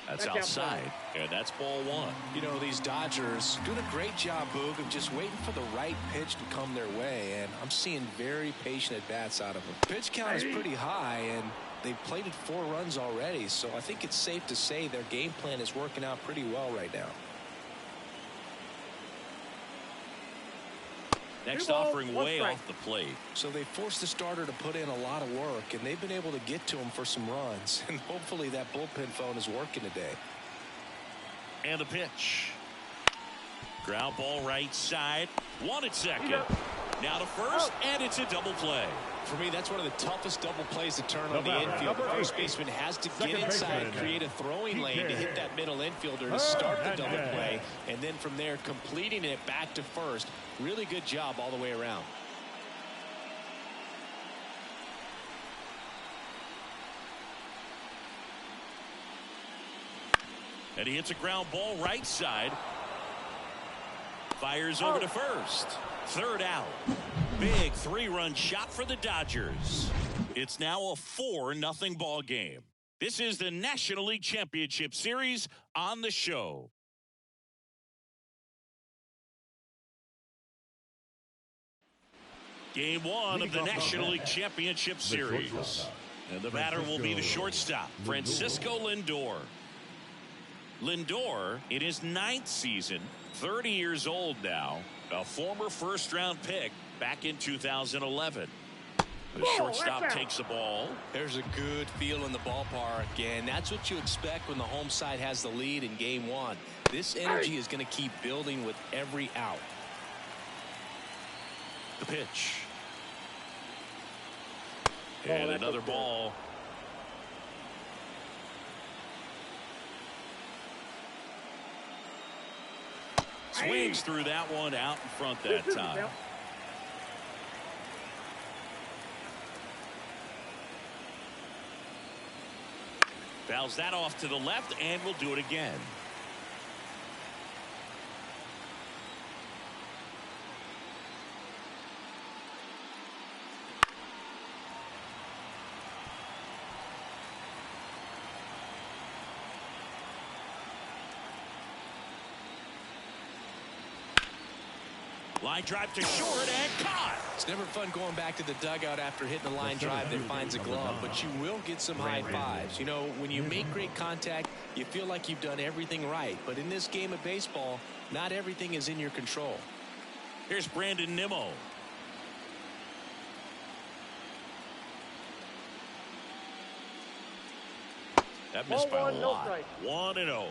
That's outside, and that's ball 1. You know, these Dodgers doing a great job, Boog, of just waiting for the right pitch to come their way, and I'm seeing very patient at-bats out of them. Pitch count is pretty high, and they've plated 4 runs already, so I think it's safe to say their game plan is working out pretty well right now. Next offering way off the plate. So they forced the starter to put in a lot of work, and they've been able to get to him for some runs. And hopefully that bullpen phone is working today. And the pitch. Ground ball right side. 1 at second. Now to first, and it's a double play. For me, that's one of the toughest double plays to turn on the infield. The first baseman has to get inside, create a throwing lane to hit that middle infielder to start the double play, and then from there completing it back to first. Really good job all the way around. And he hits a ground ball right side. Fires over to first. Third out. Big 3-run shot for the Dodgers. It's now a 4-0 ball game. This is the National League Championship Series on the show. Game 1 of the National League Championship Series. And the batter will be the shortstop, Francisco Lindor. Lindor, in his 9th season, 30 years old now, a former first-round pick back in 2011. The shortstop takes the ball. There's a good feel in the ballpark, and that's what you expect when the home side has the lead in game 1. This energy is going to keep building with every out. The pitch. And another ball. Swings through that one out in front that time. Fouls that off to the left, and we'll do it again. Line drive to short and caught. It's never fun going back to the dugout after hitting a line drive that finds a glove, but you will get some high fives. You know, when you make great contact, you feel like you've done everything right. But in this game of baseball, not everything is in your control. Here's Brandon Nimmo. That missed by a lot. 1-0.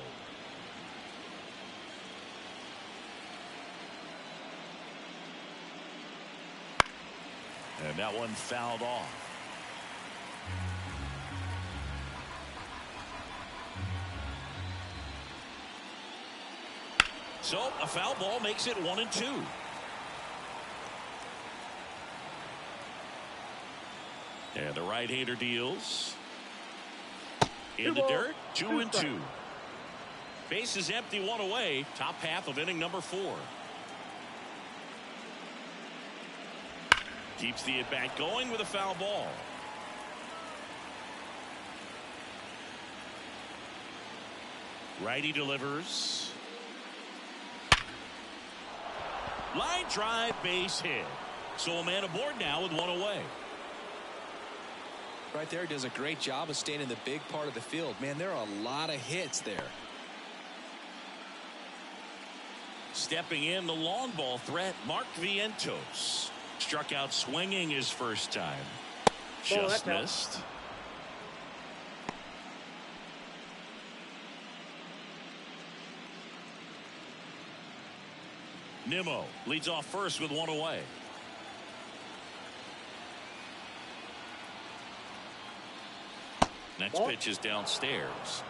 And that one fouled off. So a foul ball makes it 1-2. And the right-hander deals. In the dirt, 2-2. Base is empty, 1 away. Top half of inning number 4. Keeps the at-bat going with a foul ball. Righty delivers. Line drive, base hit. So a man aboard now with 1 away. Right there, does a great job of staying in the big part of the field. Man, there are a lot of hits there. Stepping in, the long ball threat, Mark Vientos. Struck out swinging his first time. Just missed. Nimmo leads off first with 1 away. Next pitch is downstairs.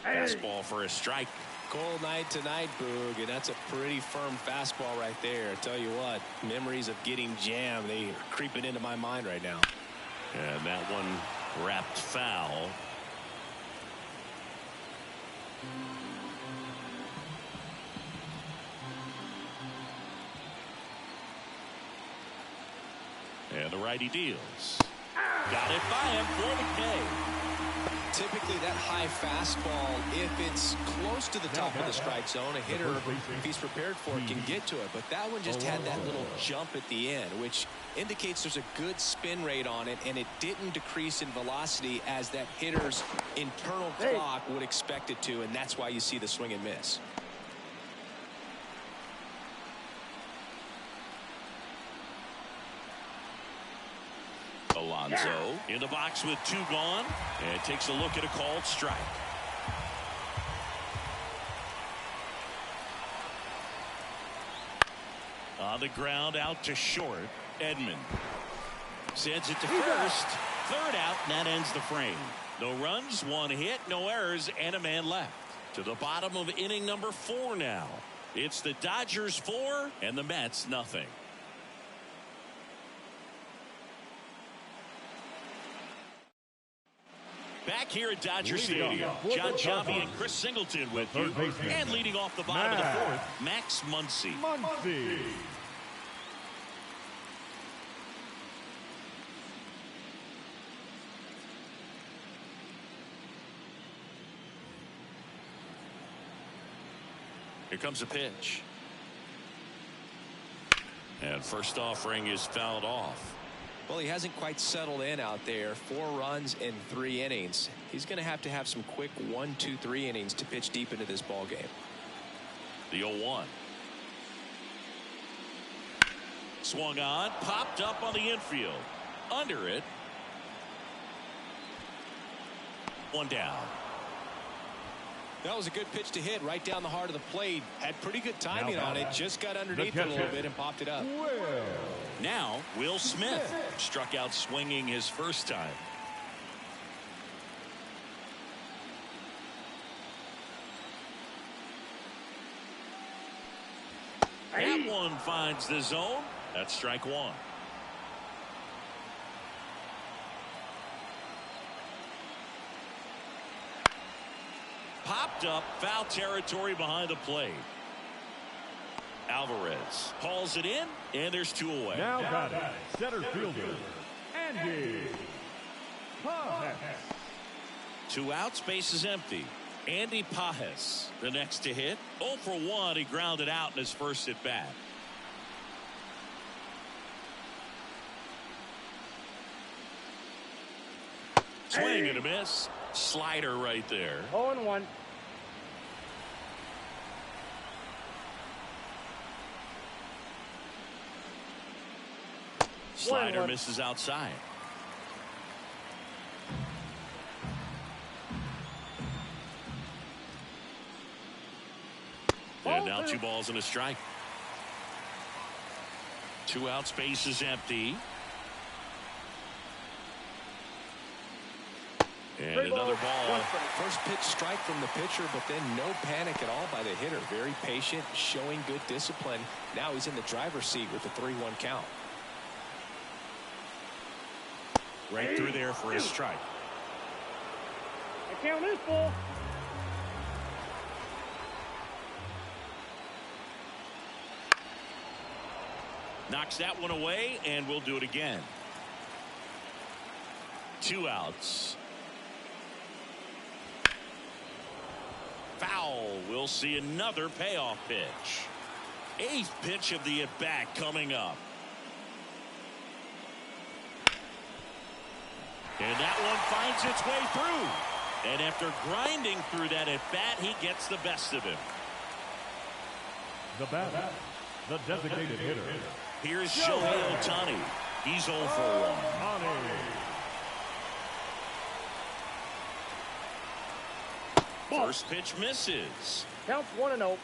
Fastball for a strike. Cold night tonight, Boog, and that's a pretty firm fastball right there. I tell you what, memories of getting jammed, they are creeping into my mind right now. And that one wrapped foul. And the righty deals. Got it by him for the K. Typically that high fastball, if it's close to the top of the strike zone, a hitter, if he's prepared for it, can get to it. But that one just had that little jump at the end, which indicates there's a good spin rate on it, and it didn't decrease in velocity as that hitter's internal clock would expect it to, and that's why you see the swing and miss. Alonso in the box with 2 gone and takes a look at a called strike. On the ground out to short. Edman sends it to first. 3rd out, and that ends the frame. No runs, 1 hit, no errors, and a man left. To the bottom of inning number 4 now. It's the Dodgers 4 and the Mets nothing. Back here at Dodger Stadium, John Giambi and Chris Singleton with you. And leading off the bottom of the 4th, Max Muncy. Here comes a pitch. And first offering is fouled off. Well, he hasn't quite settled in out there. 4 runs in 3 innings. He's going to have some quick 1, 2, 3 innings to pitch deep into this ball game. The 0-1. Swung on, popped up on the infield. Under it. 1 down. That was a good pitch to hit right down the heart of the plate. Had pretty good timing on it. Just got underneath it a little bit and popped it up. Now, Will Smith struck out swinging his first time. That one finds the zone. That's strike 1. Popped up, foul territory behind the plate. Alvarez hauls it in, and there's 2 away. Now got it. Center fielder, Andy. 2 outs, base is empty. Andy Pajes, the next to hit. 0 for 1. He grounded out in his first at bat. Swing and a miss. Slider right there. 0-1. Slider misses outside. And now 2 balls and a strike. 2 outs, base is empty. And another ball. First pitch strike from the pitcher, but then no panic at all by the hitter. Very patient, showing good discipline. Now he's in the driver's seat with the 3-1 count. Right through there for a strike. The count is full. Knocks that one away, and we'll do it again. 2 outs. Foul. We'll see another payoff pitch. 8th pitch of the at-bat coming up. And that one finds its way through. And after grinding through that at-bat, he gets the best of him. The batter, the designated hitter. Here's Shohei Ohtani. He's 0 for 1. First pitch misses. Counts 1-0.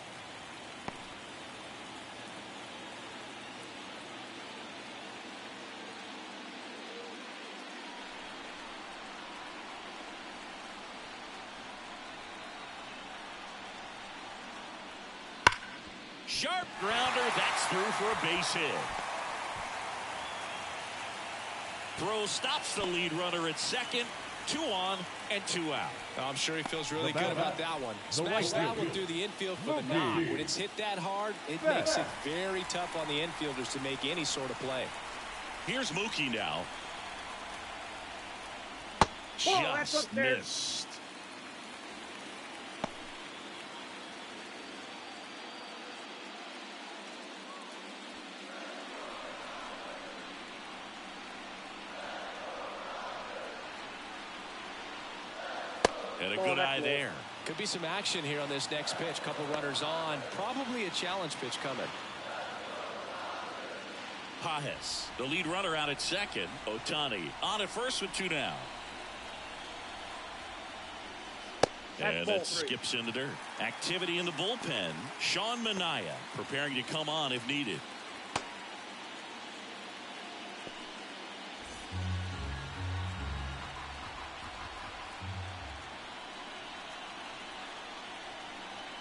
Sharp grounder. That's through for a base hit. Throw stops the lead runner at second. 2 on and 2 out. I'm sure he feels really good about that one. Smash that one through the infield for the knock. When it's hit that hard, it makes it very tough on the infielders to make any sort of play. Here's Mookie now. That's Just up there. missed. And a good eye there. Could be some action here on this next pitch. Couple runners on. Probably a challenge pitch coming. Pajes, the lead runner out at second. Ohtani on at first with 2 down. And that skips in the dirt. Activity in the bullpen. Sean Manaea preparing to come on if needed.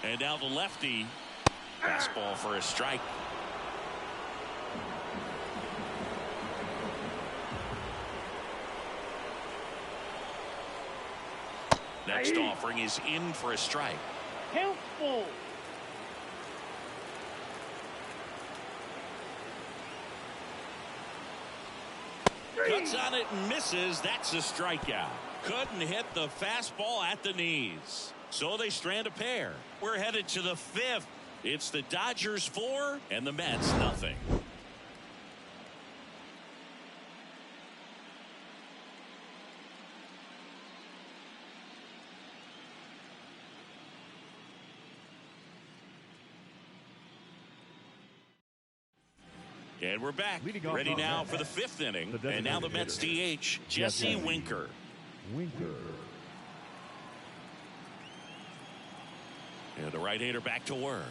And now the lefty. Fastball for a strike. Next offering is in for a strike. Count full. Cuts on it and misses. That's a strikeout. Couldn't hit the fastball at the knees. So they strand a pair. We're headed to the 5th. It's the Dodgers 4 and the Mets nothing. And we're back. Ready now for the 5th inning. And now the Mets DH, Jesse Winker. And the right-hander back to work.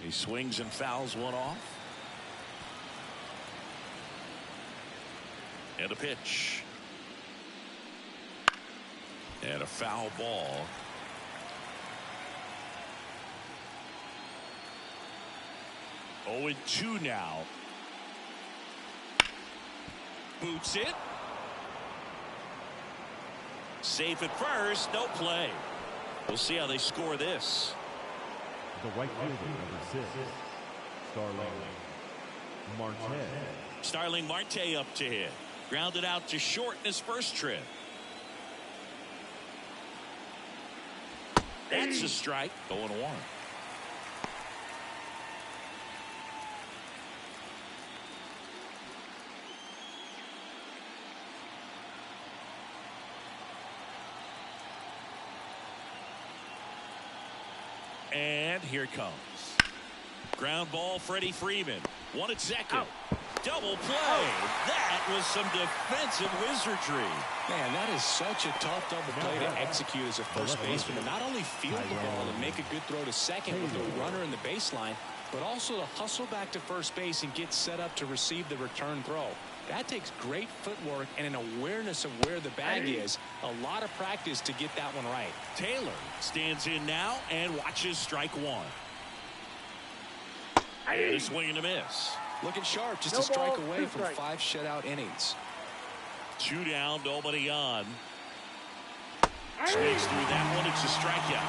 He swings and fouls one off. And a pitch. And a foul ball. Oh, and 2 now. Boots it. Safe at first. No play. We'll see how they score this. The right fielder, number 6, Starling Marte up to hit. Grounded out to short in his first trip. That's a strike. 0-1. And here it comes. Ground ball, Freddie Freeman. One at second. Out. Double play. That was some defensive wizardry. Man, that is such a tough double play to execute as a first baseman. To not only field the ball and make a good throw to second with the runner in the baseline, but also to hustle back to first base and get set up to receive the return throw. That takes great footwork and an awareness of where the bag is. A lot of practice to get that one right. Taylor stands in now and watches strike one. And a swing and a miss. Looking sharp, just No a strike ball, away 2 from strikes. 5 shutout innings. 2 down, nobody on. Swings through that one. It's a strikeout.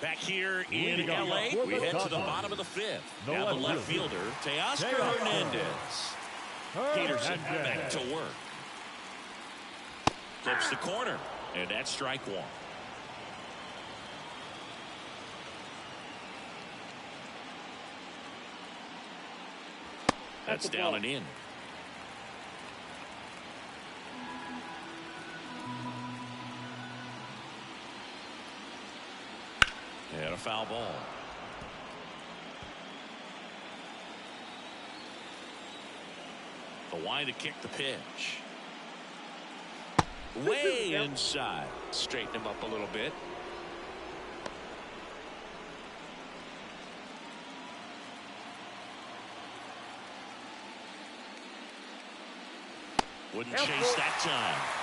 Back here in L.A., we head to the bottom of the 5th. Now the left fielder, Teoscar Hernandez. Peterson back to work. Flips the corner, and that's strike one. That's down and in. And a foul ball. The wind to kick the pitch. Way inside. Straighten him up a little bit. Wouldn't chase that time.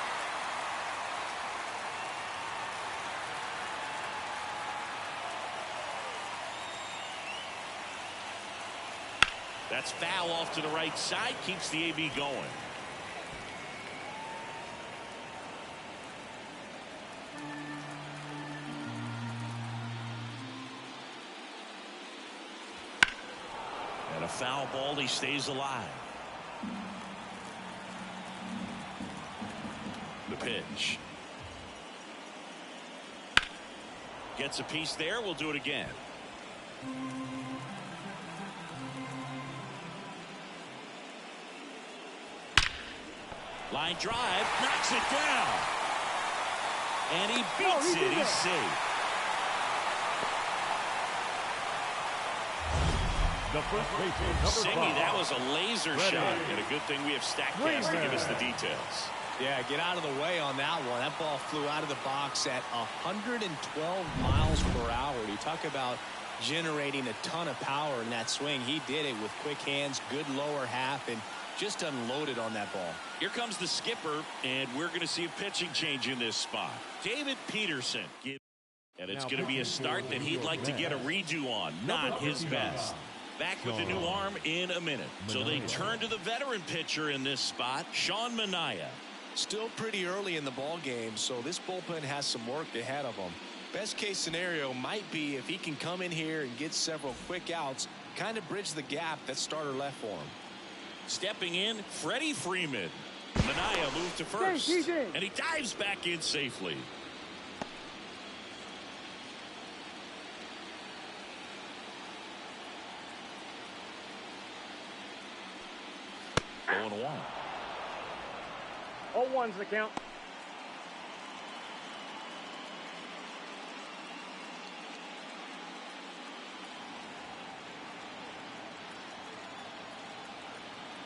That's foul off to the right side. Keeps the AB going. And a foul ball. He stays alive. The pitch. Gets a piece there. We'll do it again. Line drive, knocks it down. And he beats it. He's safe. The first baseman, number Singy, 5. that was a laser shot. And a good thing we have StatCast to give us the details. Yeah, get out of the way on that one. That ball flew out of the box at 112 miles per hour. You talk about generating a ton of power in that swing. He did it with quick hands, good lower half, and just unloaded on that ball. Here comes the skipper, and we're going to see a pitching change in this spot. David Peterson. And it's going to be a start that he'd like to get a redo on. Not his best. Back with the new arm in a minute. So they turn to the veteran pitcher in this spot, Sean Manaea. Still pretty early in the ball game, so this bullpen has some work ahead of him. Best case scenario might be if he can come in here and get several quick outs, kind of bridge the gap that starter left for him. Stepping in, Freddie Freeman. Manaea moved to first, and he dives back in safely. Going 1. 0-1's the count.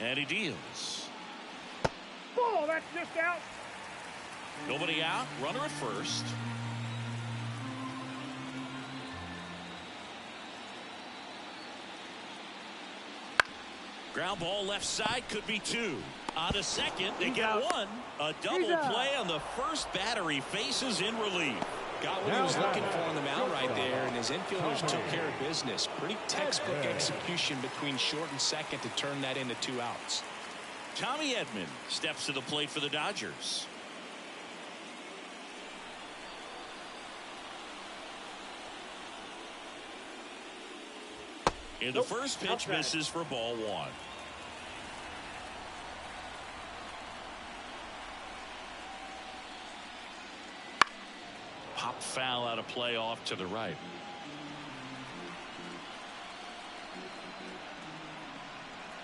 And he deals. Ball, that's just out. Nobody out. Runner at first. Ground ball left side, could be 2. On a second, they get 1. A double play on the first batter. He faces in relief. Got what he was looking for on the mound right there, and his infielders took care of business. Pretty textbook execution between short and second to turn that into 2 outs. Tommy Edman steps to the plate for the Dodgers. In the first pitch, outside. misses for ball one. Pop foul out of play off to the right.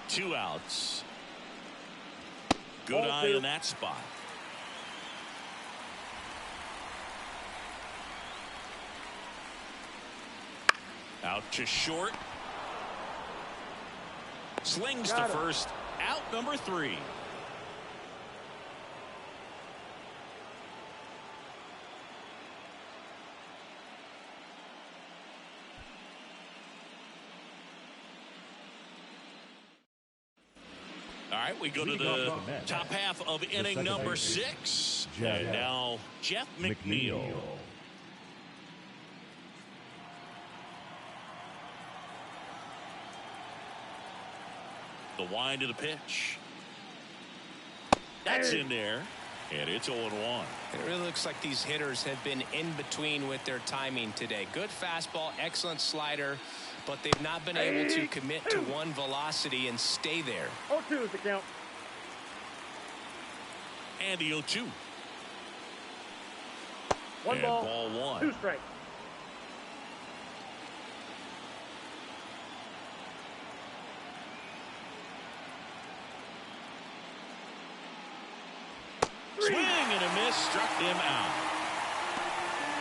Two outs. Good Ball eye two. in that spot. Out to short. Slings to Got it. first. Out number 3. All right, we go to the top half of inning number 6. And now Jeff McNeil. The wind of the pitch. That's in there. And it's 0-1. It really looks like these hitters have been in between with their timing today. Good fastball, excellent slider, but they've not been able to commit to one velocity and stay there. 0-2 is the count. And the 0-2. One And ball, ball 1. 2 strikes. Swing and a miss, struck him out.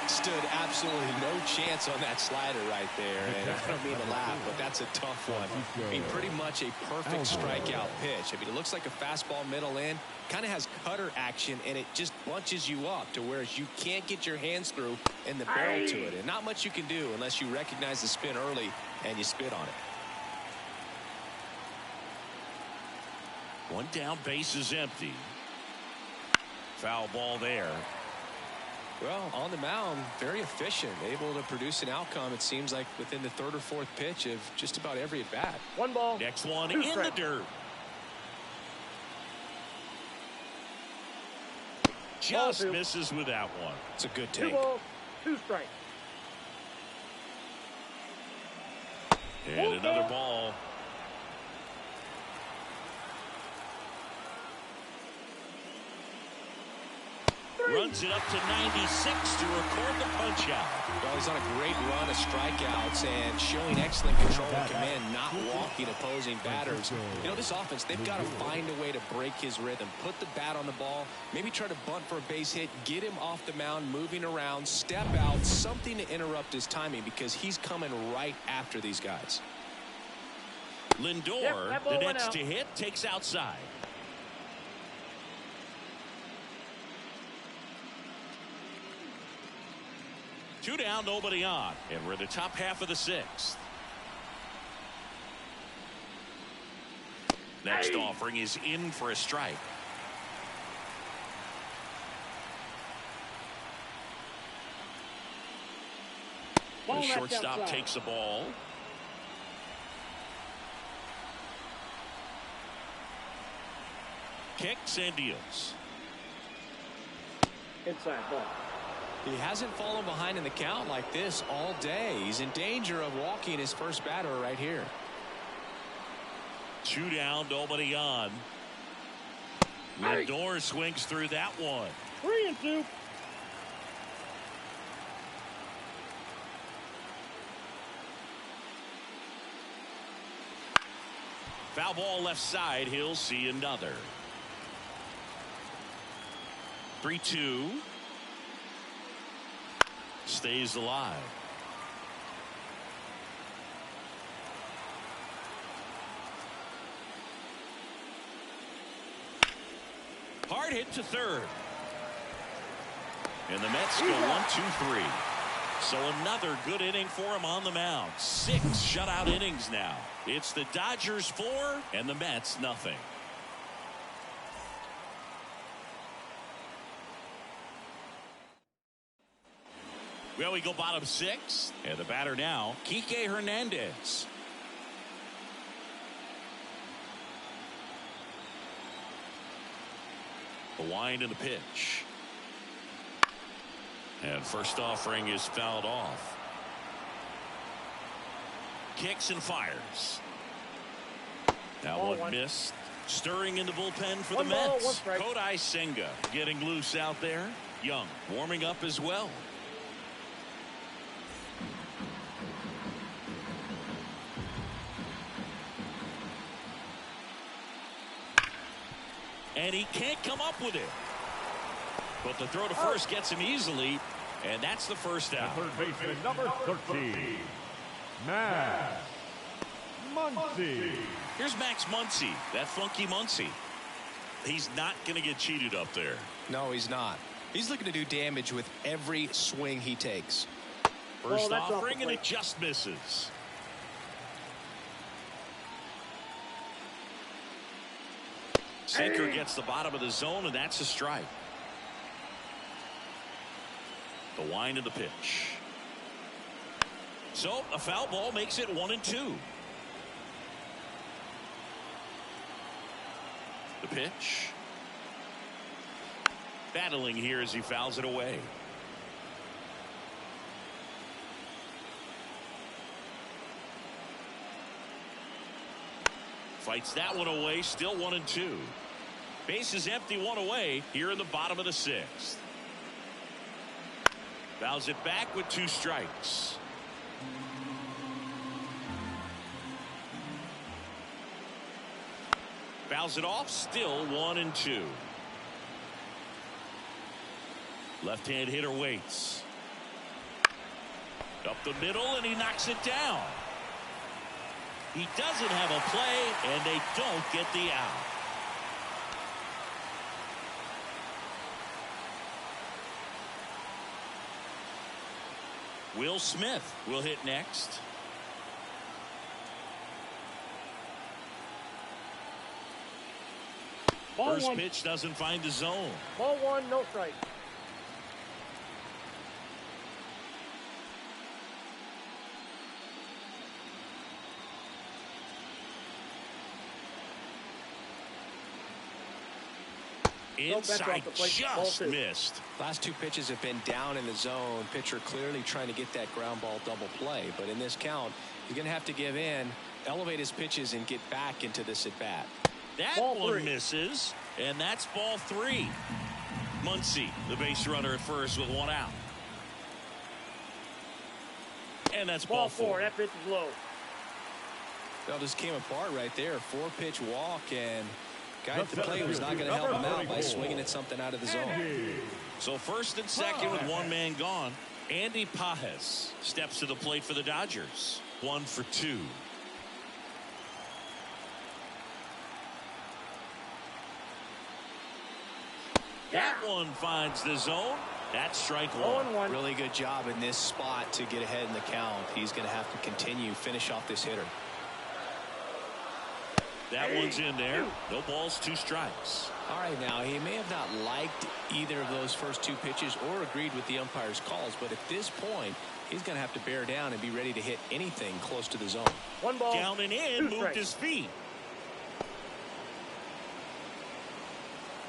Stood absolutely no chance on that slider right there. And I don't mean to laugh, but that's a tough one. I mean, pretty much a perfect strikeout pitch. I mean, it looks like a fastball middle in. Kind of has cutter action, and it just bunches you up to where you can't get your hands through and the barrel to it. And not much you can do unless you recognize the spin early and you spit on it. One down, base is empty. Foul ball there. Well, on the mound, very efficient, able to produce an outcome, it seems like, within the 3rd or 4th pitch of just about every at bat. One ball. Next one 2 in strikes. the dirt. Just two. misses with that one. It's a good 2 take. balls, 2 strikes. And another ball. Runs it up to 96 to record the punch out. Well, he's on a great run of strikeouts and showing excellent control and command, not walking opposing batters. You know, this offense, they've got to find a way to break his rhythm, put the bat on the ball, maybe try to bunt for a base hit, get him off the mound, moving around, step out, something to interrupt his timing because he's coming right after these guys. Lindor, Yep, the went next out. to hit, takes outside. Two down, nobody on. And we're in the top half of the 6th. Next offering is in for a strike. Ball The knocked shortstop outside. takes the ball. Kicks and deals. Inside ball. He hasn't fallen behind in the count like this all day. He's in danger of walking his first batter right here. 2 down, nobody on. Lindor swings through that one. 3-2. Foul ball left side. He'll see another. 3-2. Stays alive. Hard hit to third. And the Mets go 1-2-3. So another good inning for him on the mound. 6 shutout innings now. It's the Dodgers 4 and the Mets nothing. Well, we go bottom 6. And the batter now, Kike Hernandez. The wind and the pitch. And first offering is fouled off. Kicks and fires. That one missed. Stirring in the bullpen for the Mets. Kodai Senga getting loose out there. Young warming up as well. And he can't come up with it. But the throw to first gets him easily. And that's the first out. The third baseman, number 13, Max Muncy. Here's Max Muncy, that funky Muncy. He's not going to get cheated up there. No, he's not. He's looking to do damage with every swing he takes. First offering, and it just misses. Sinker gets the bottom of the zone, and that's a strike. The wind of the pitch. So a foul ball makes it 1-2. The pitch. Battling here as he fouls it away. Fights that one away, still 1-2. Base is empty, one away here in the bottom of the sixth. Fouls it back with 2 strikes. Fouls it off, still 1-2. Left-hand hitter waits. Up the middle, and he knocks it down. He doesn't have a play, and they don't get the out. Will Smith will hit next. First pitch doesn't find the zone. Ball 1, no strike. Inside, just missed. Last 2 pitches have been down in the zone. Pitcher clearly trying to get that ground ball double play. But in this count, he's going to have to give in, elevate his pitches, and get back into this at bat. That one misses, and that's ball 3. Muncy, the base runner at first with 1 out. And that's ball 4. That pitch is low. Well, just came apart right there. 4-pitch walk, and guy at the plate was not going to help him out by swinging at something out of the zone. So first and second with 1 man gone. Andy Pajes steps to the plate for the Dodgers. 1 for 2. That one finds the zone. That's strike 1. Really good job in this spot to get ahead in the count. He's going to have to continue, finish off this hitter. That one's in there. No balls, 2 strikes. All right, now he may have not liked either of those first 2 pitches or agreed with the umpire's calls, but at this point, he's going to have to bear down and be ready to hit anything close to the zone. 1 ball. Down and in, moved his feet.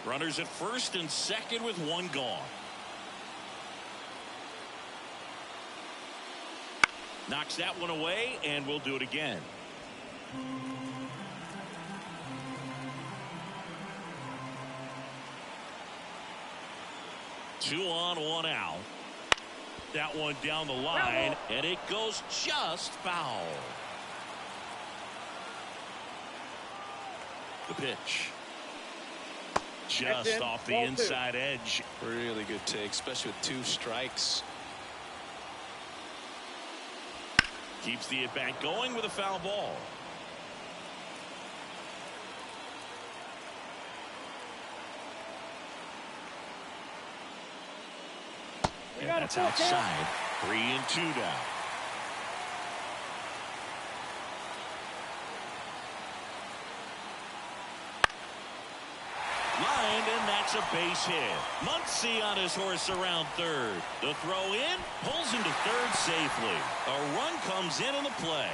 Runners at first and second with 1 gone. Knocks that one away, and we'll do it again. Two on, 1 out. That one down the line, and it goes just foul. The pitch. Just off the inside edge. Really good take, especially with 2 strikes. Keeps the at-bat going with a foul ball. And that's outside. 3-2 now. Lined, and that's a base hit. Muncy on his horse around third. The throw in, pulls him to third safely. A run comes in on the play.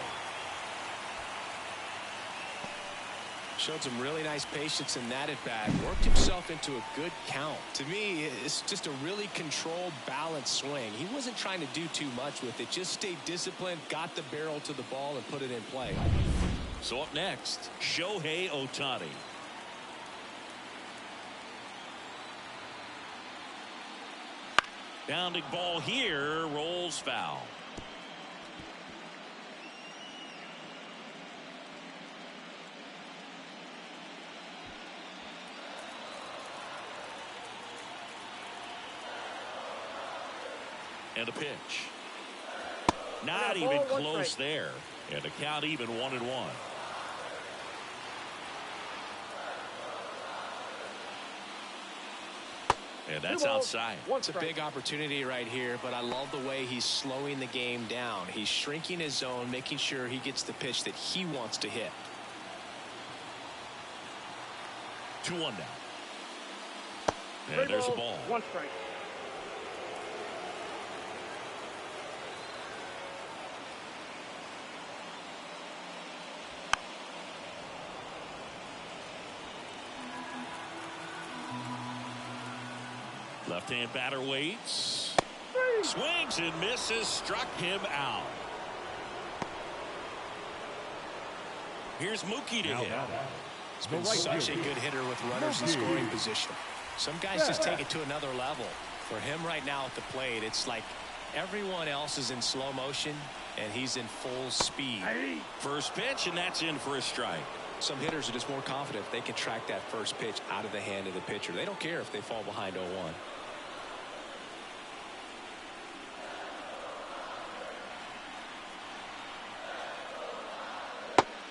Showed some really nice patience in that at bat. Worked himself into a good count. To me, it's just a really controlled, balanced swing. He wasn't trying to do too much with it. Just stayed disciplined, got the barrel to the ball, and put it in play. So up next, Shohei Ohtani. Bounding ball here, rolls foul. And a pitch. Not even close there. And the count even 1-1. And that's outside. It's a big opportunity right here, but I love the way he's slowing the game down. He's shrinking his zone, making sure he gets the pitch that he wants to hit. 2-1 now. And there's a ball. 1 strike. Left-hand batter waits. Swings and misses. Struck him out. Here's Mookie to hit. He's been such a good hitter with runners in scoring position. Some guys just take it to another level. For him right now at the plate, it's like everyone else is in slow motion and he's in full speed. First pitch, and that's in for a strike. Some hitters are just more confident if they can track that first pitch out of the hand of the pitcher. They don't care if they fall behind 0-1.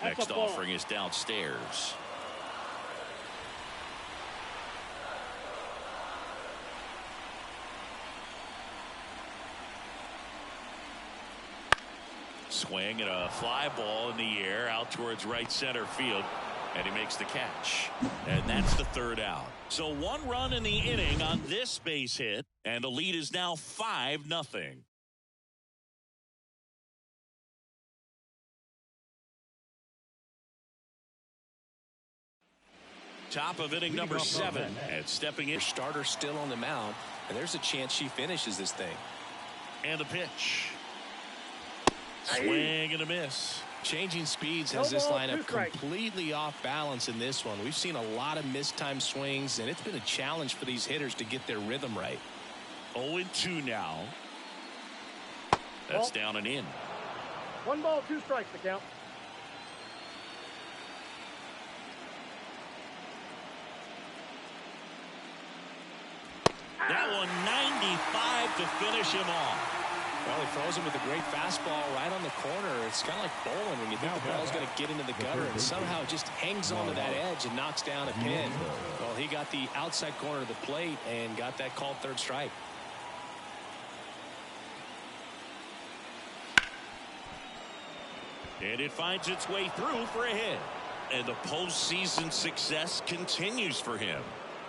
Next offering is downstairs. Swing and a fly ball in the air out towards right center field. And he makes the catch. And that's the 3rd out. So 1 run in the inning on this base hit. And the lead is now 5-0. Top of inning number 7. And stepping in. Starter still on the mound. And there's a chance she finishes this thing. And a pitch. Swing and a miss. Changing speeds has this lineup completely off balance in this one. We've seen a lot of mistimed swings, and it's been a challenge for these hitters to get their rhythm right. 0-2 now. That's down and in. 1 ball, 2 strikes to count. That one 95 to finish him off. Well, he throws him with a great fastball right on the corner. It's kind of like bowling when you think the ball's going to get into the gutter and somehow it just hangs onto that edge and knocks down a pin. Well, he got the outside corner of the plate and got that called 3rd strike. And it finds its way through for a hit. And the postseason success continues for him.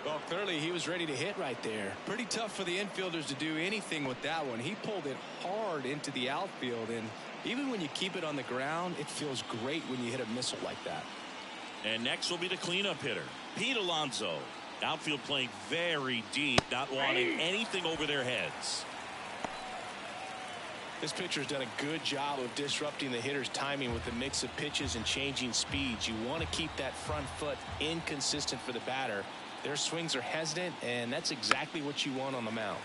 Well, clearly he was ready to hit right there. Pretty tough for the infielders to do anything with that one. He pulled it hard into the outfield, and even when you keep it on the ground, it feels great when you hit a missile like that. And next will be the cleanup hitter, Pete Alonso. Outfield playing very deep, not wanting anything over their heads. This pitcher's done a good job of disrupting the hitter's timing with a mix of pitches and changing speeds. You want to keep that front foot inconsistent for the batter. Their swings are hesitant, and that's exactly what you want on the mound.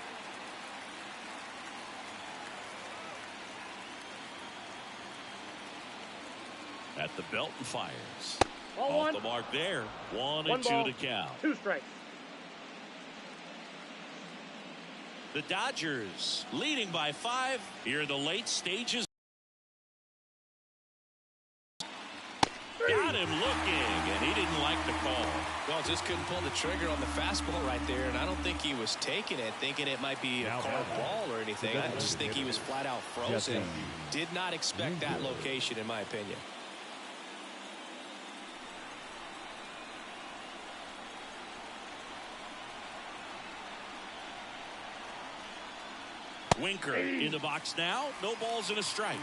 At the belt and fires. Ball Off the mark there. 1-2 to count. 2 strikes. The Dodgers leading by 5 here in the late stages. Got him looking, and he didn't like the call. Well, just couldn't pull the trigger on the fastball right there, and I don't think he was taking it, thinking it might be a called ball or anything. I just think he was flat out frozen. Did not expect that location, in my opinion. Winker in the box now. No balls and a strike.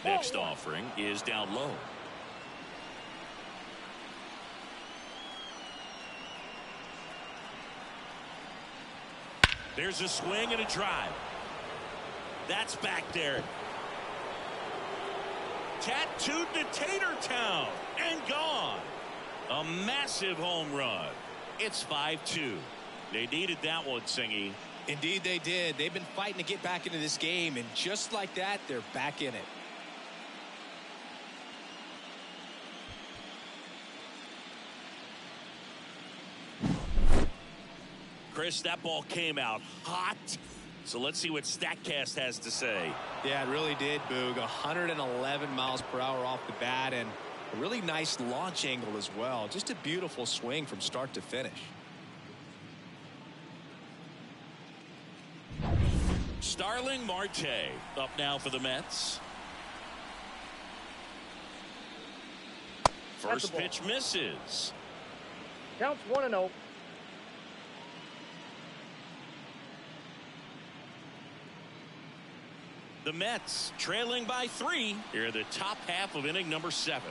Next offering is down low. There's a swing and a drive. That's back there. Tattooed to Tatertown and gone. A massive home run. It's 5-2. They needed that one, Singy. Indeed they did. They've been fighting to get back into this game, and just like that, they're back in it. Chris, that ball came out hot. So let's see what StatCast has to say. Yeah, it really did, Boog. 111 miles per hour off the bat, and a really nice launch angle as well. Just a beautiful swing from start to finish. Starling Marte up now for the Mets. First pitch misses. Counts 1-0. The Mets trailing by 3 here in the top half of inning number 7.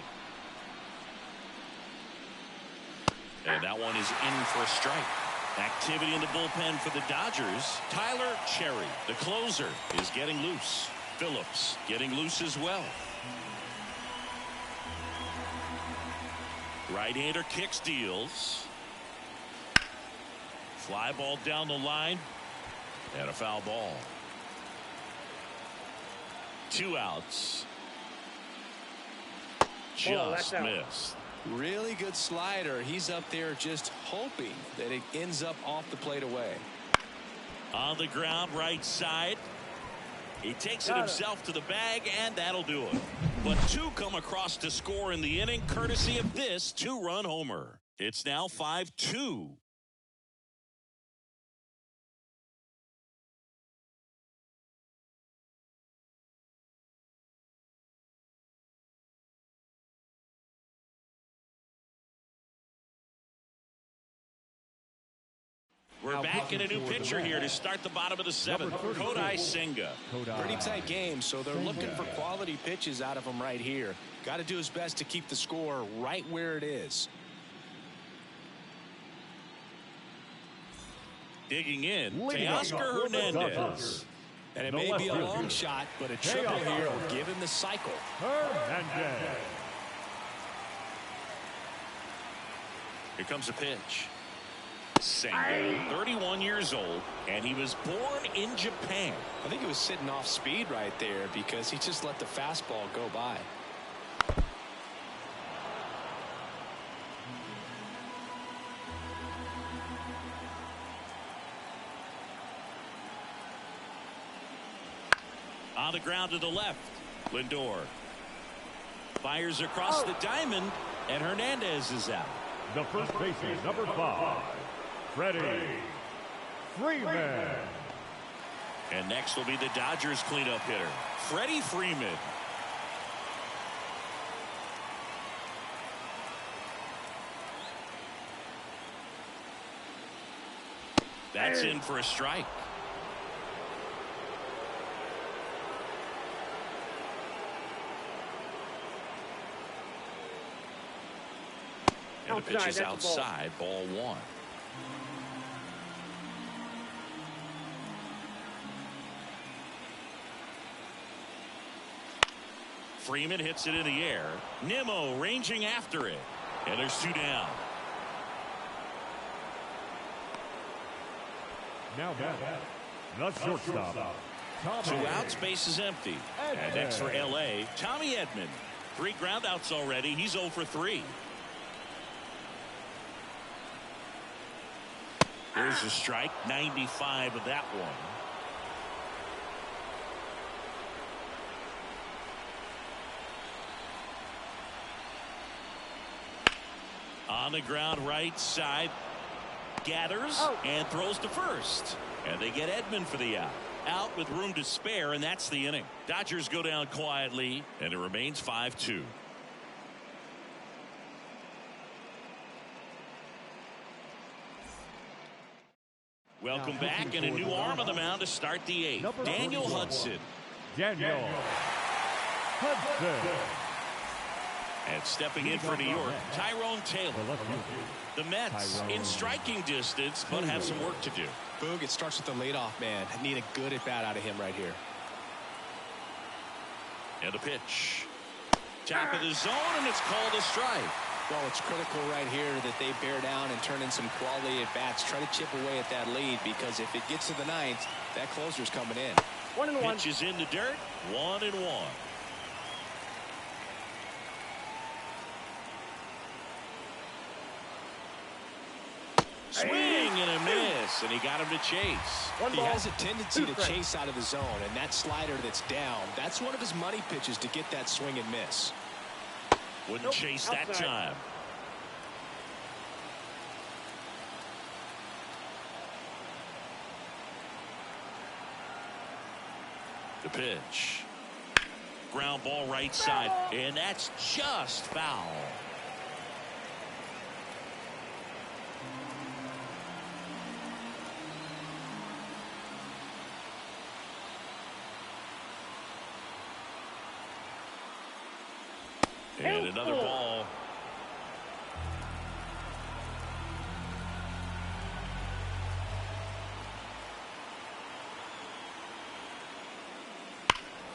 And that one is in for a strike. Activity in the bullpen for the Dodgers. Tyler Cherry, the closer, is getting loose. Phillips getting loose as well. Right-hander kicks, deals. Fly ball down the line. And a foul ball. 2 outs. Just missed. Really good slider. He's up there just hoping that it ends up off the plate away. On the ground, right side. He takes it himself to the bag, and that'll do it. But 2 come across to score in the inning, courtesy of this 2-run homer. It's now 5-2. We're back in a new pitcher here to start the bottom of the 7th. Kodai Senga. Pretty tight game, so they're looking for quality pitches out of him right here. Got to do his best to keep the score right where it is. Digging in, Teoscar Hernandez. And it may be a long shot, but a triple here will give him the cycle. Here comes a pitch. Senga, 31 years old, and he was born in Japan. I think he was sitting off speed right there because he just let the fastball go by. On the ground to the left, Lindor fires across the diamond, and Hernandez is out. The first baseman, number 5, Freddie Freeman. And next will be the Dodgers cleanup hitter, Freddie Freeman. That's in for a strike. And the pitch is outside, ball 1. Freeman hits it in the air. Nimmo ranging after it. And there's 2 down. Now back, the shortstop. 2 outs, base is empty. And next for LA, Tommy Edman. 3 groundouts already. He's 0 for 3. Here's a strike, 95 of that one. On the ground, right side, gathers and throws to first. And they get Edman for the out. Out with room to spare, and that's the inning. Dodgers go down quietly, and it remains 5-2. Welcome back, and a new arm on the mound to start the 8th. Daniel Hudson. Daniel Hudson. And stepping in for New York, Tyrone Taylor. The Mets in striking distance, but have some work to do. Boog, it starts with the leadoff man. Need a good at-bat out of him right here. And a pitch. Top of the zone, and it's called a strike. Well, it's critical right here that they bear down and turn in some quality at-bats. Try to chip away at that lead, because if it gets to the ninth, that closer's coming in. 1-1. Pitch is in the dirt. 1-1. Swing and a miss, and he got him to chase. He has a tendency to chase out of the zone, and that slider that's down, that's one of his money pitches to get that swing and miss. Wouldn't chase that time. The pitch. Ground ball right side, and that's just foul. And another ball.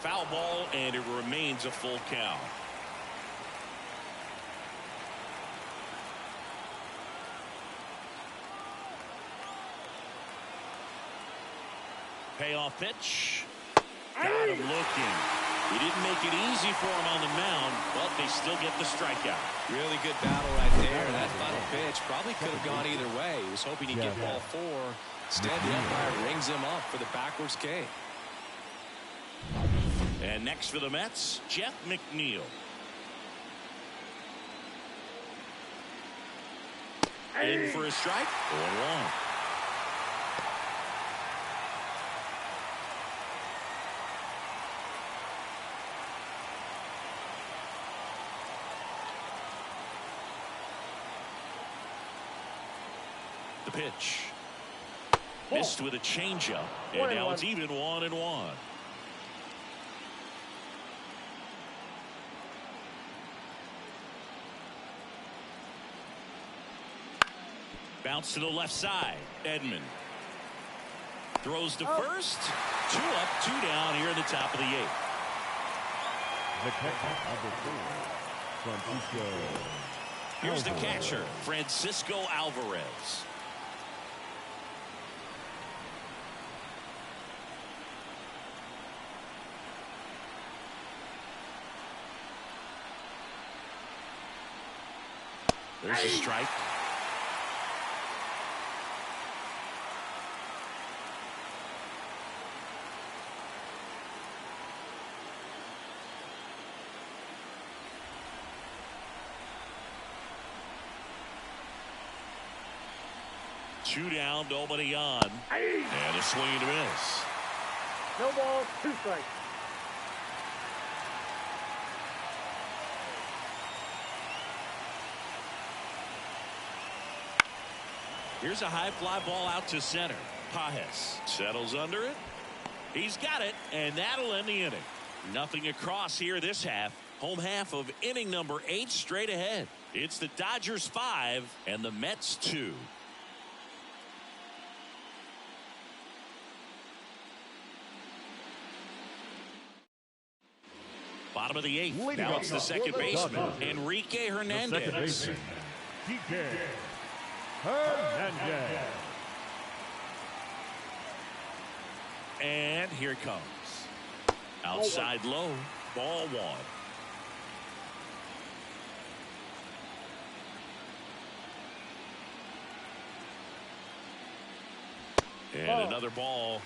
Foul ball, and it remains a full count. Payoff pitch. Got him looking. He didn't make it easy for him on the mound, but they still get the strikeout. Really good battle right there. That final pitch probably could have gone either way. He was hoping he'd get ball 4. Instead, the umpire rings him up for the backwards K. And next for the Mets, Jeff McNeil. In for a strike. 1-1. The pitch. Missed with a changeup, and now it's even 1-1. Bounce to the left side. Edman throws to first. 2 up, 2 down here in the top of the 8th. The catcher, number 4, Francisco. Here's the catcher, Francisco Alvarez. There's a strike. Two down, nobody on. And a swing and a miss. No balls, 2 strikes. Here's a high fly ball out to center. Pajes settles under it. He's got it, and that'll end the inning. Nothing across here this half. Home half of inning number 8 straight ahead. It's the Dodgers 5 and the Mets 2. Bottom of the 8th. Now it's the second baseman, Enrique Hernandez. Second baseman, Enrique Hernandez. And here it comes. Outside low, ball 1. And another ball.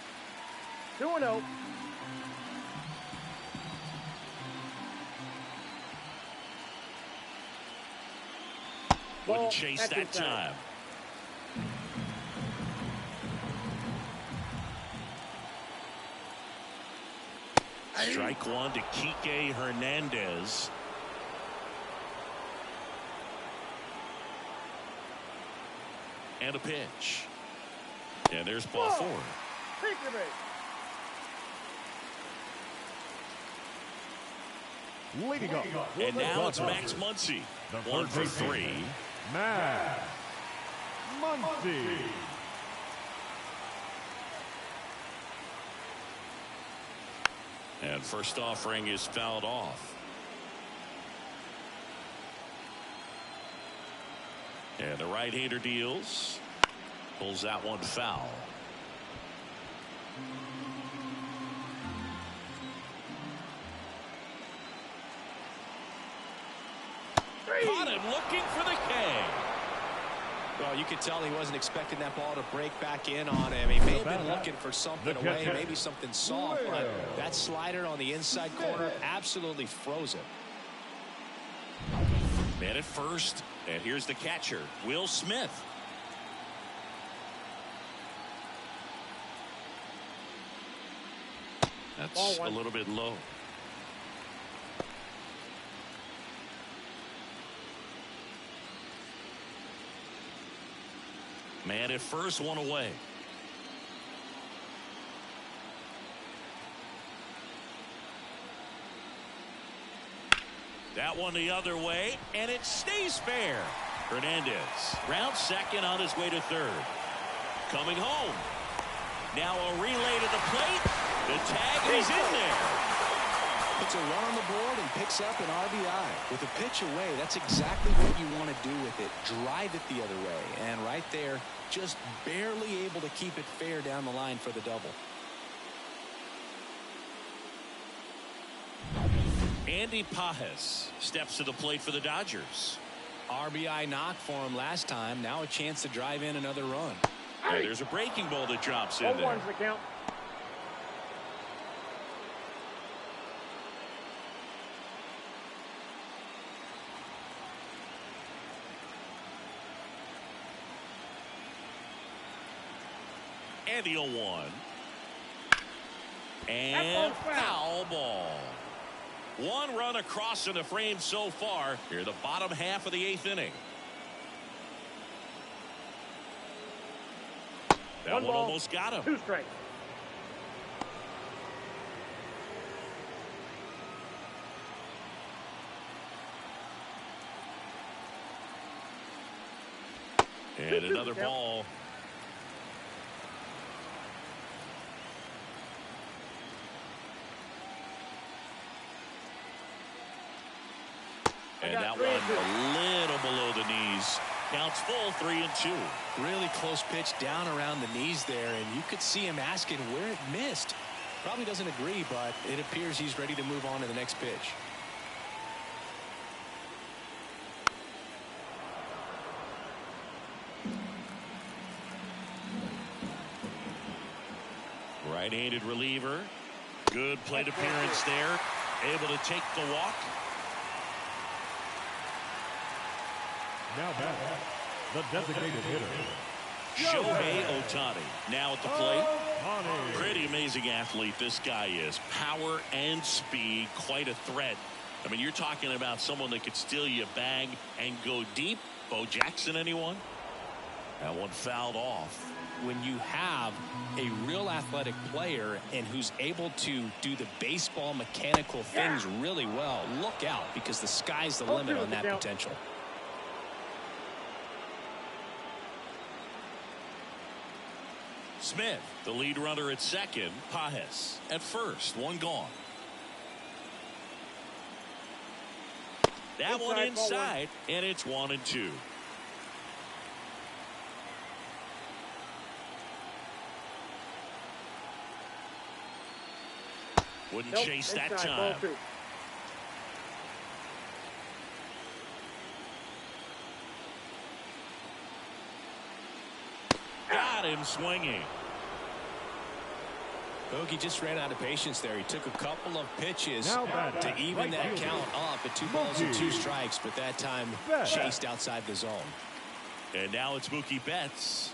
2-0. Wouldn't chase that time. Strike 1 to Kike Hernandez. And a pitch. And there's ball 4. Take your base. Leading up. And now it's Max Muncy. 1 for 3. Max Muncy. And first offering is fouled off. And the right-hander deals. Pulls that one foul. Caught him looking for the K. Well, you could tell he wasn't expecting that ball to break back in on him. He may have been looking for something away, maybe something soft, but that slider on the inside corner absolutely froze him. Man at first, and here's the catcher, Will Smith. That's a little bit low. Man at first, one away. That one the other way, and it stays fair. Hernandez round second on his way to third. Coming home. Now a relay to the plate. The tag, and he's in there. Puts a run on the board and picks up an RBI. With a pitch away, that's exactly what you want to do with it. Drive it the other way. And right there, just barely able to keep it fair down the line for the double. Andy Pajes steps to the plate for the Dodgers. RBI knock for him last time. Now a chance to drive in another run. And there's a breaking ball that drops in there. 1-1's the count. And the 0-1. And foul ball. One run across in the frame so far. Here, the bottom half of the 8th inning. That one almost got him. 2 strikes. And another ball. And that one a little below the knees. Counts full, 3-2. Really close pitch down around the knees there, and you could see him asking where it missed. Probably doesn't agree, but it appears he's ready to move on to the next pitch. Right-handed reliever. Good plate appearance there. Able to take the walk. Now back, the designated hitter, Shohei Ohtani now at the plate. Pretty amazing athlete this guy is. Power and speed, quite a threat. I mean, you're talking about someone that could steal you a bag and go deep. Bo Jackson, anyone? That one fouled off. When you have a real athletic player and who's able to do the baseball mechanical things really well, look out, because the sky's the limit on that potential. Smith, the lead runner at second. Pajes at first. One gone. That one inside, and it's 1-2. Wouldn't chase that time. Got him swinging. Bogey just ran out of patience there. He took a couple of pitches to even that count up at 2 balls and 2 strikes, but that time chased outside the zone. And now it's Mookie Betts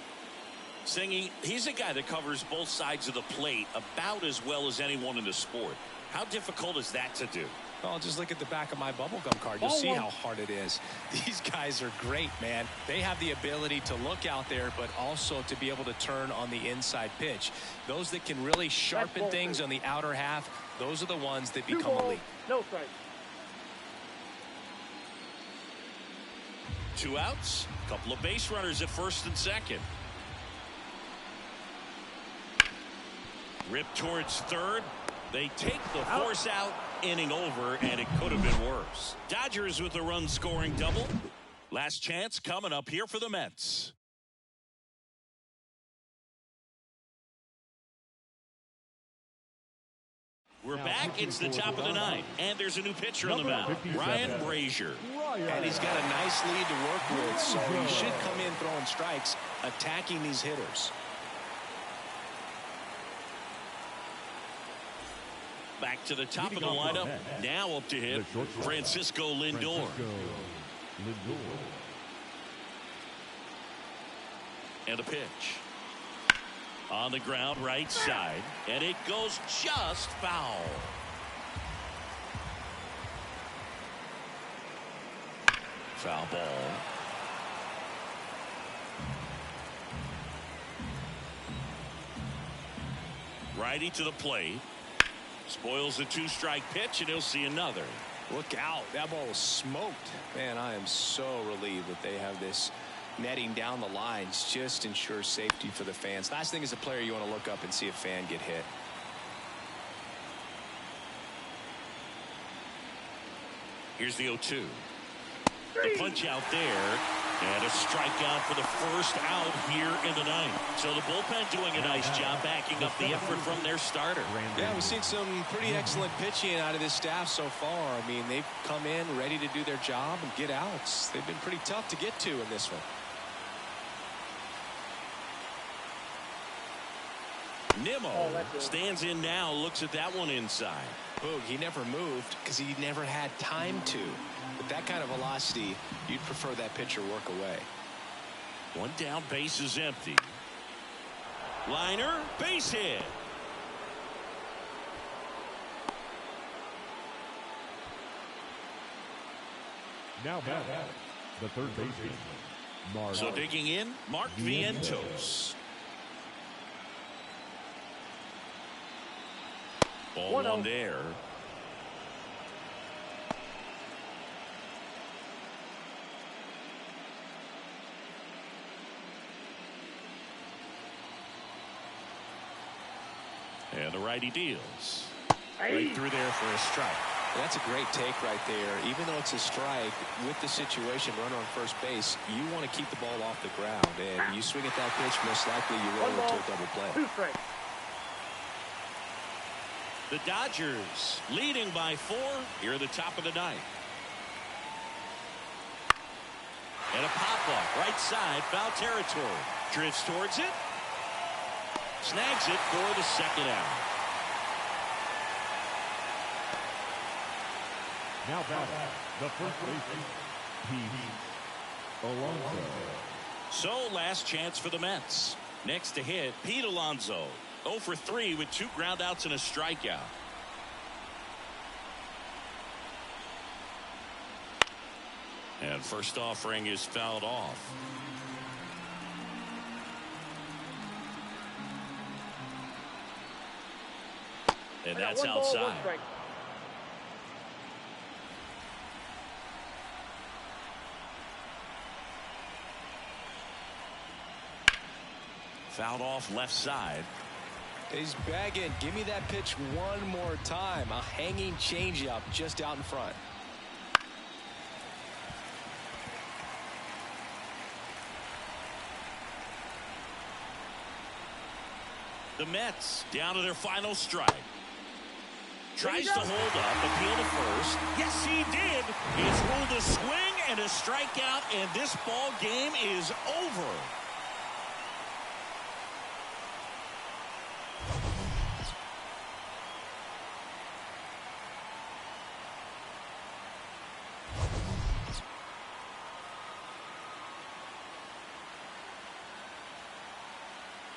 singing. He's a guy that covers both sides of the plate about as well as anyone in the sport. How difficult is that to do? Well, just look at the back of my bubblegum card. You'll see how hard it is. These guys are great, man. They have the ability to look out there, but also to be able to turn on the inside pitch. Those that can really sharpen things on the outer half, those are the ones that become elite. No strike. 2 outs. A couple of base runners at first and second. Rip towards third. They take the force out. Inning over, and it could have been worse. Dodgers with a run-scoring double. Last chance coming up here for the Mets. We're back. It's the top of the ninth, and there's a new pitcher on the mound, Ryan Brazier. And he's got a nice lead to work with, so he should come in throwing strikes, attacking these hitters. Back to the top of the lineup. Now up to hit, Francisco Lindor. And a pitch. On the ground, right side. And it goes just foul. Foul ball. Righty to the plate. Spoils a 2-strike pitch, and he'll see another. Look out. That ball was smoked. Man, I am so relieved that they have this netting down the lines. Just ensures safety for the fans. Last thing as a player, you want to look up and see a fan get hit. Here's the 0-2. The punch out there. And a strikeout for the first out here in the ninth. So the bullpen doing a nice job backing up the effort from their starter. Yeah, we've seen some pretty excellent pitching out of this staff so far. I mean, they've come in ready to do their job and get outs. They've been pretty tough to get to in this one. Nimmo stands in now, looks at that one inside. Boog, he never moved because he never had time to. With that kind of velocity, you'd prefer that pitcher work away. One down, base is empty. Liner, base hit. Now back, the third baseman. So digging in, Mark Vientos. Ball one there. And the righty deals. Right through there for a strike. That's a great take right there. Even though it's a strike, with the situation, runner on first base, you want to keep the ball off the ground. And you swing at that pitch, most likely you roll into a double play. 2 strikes. The Dodgers leading by 4 here at the top of the ninth. And a pop-up right side, foul territory. Drifts towards it. Snags it for the second out. Now back, the first baseman, Pete Alonso. So last chance for the Mets. Next to hit, Pete Alonso. 0 for 3 with 2 groundouts and a strikeout. And first offering is fouled off. And that's outside. Fouled off left side. He's bagging. Give me that pitch one more time. A hanging changeup just out in front. The Mets down to their final strike. Tries to hold up, appeal to first. Yes, he did. He's ruled a swing and a strikeout, and this ball game is over.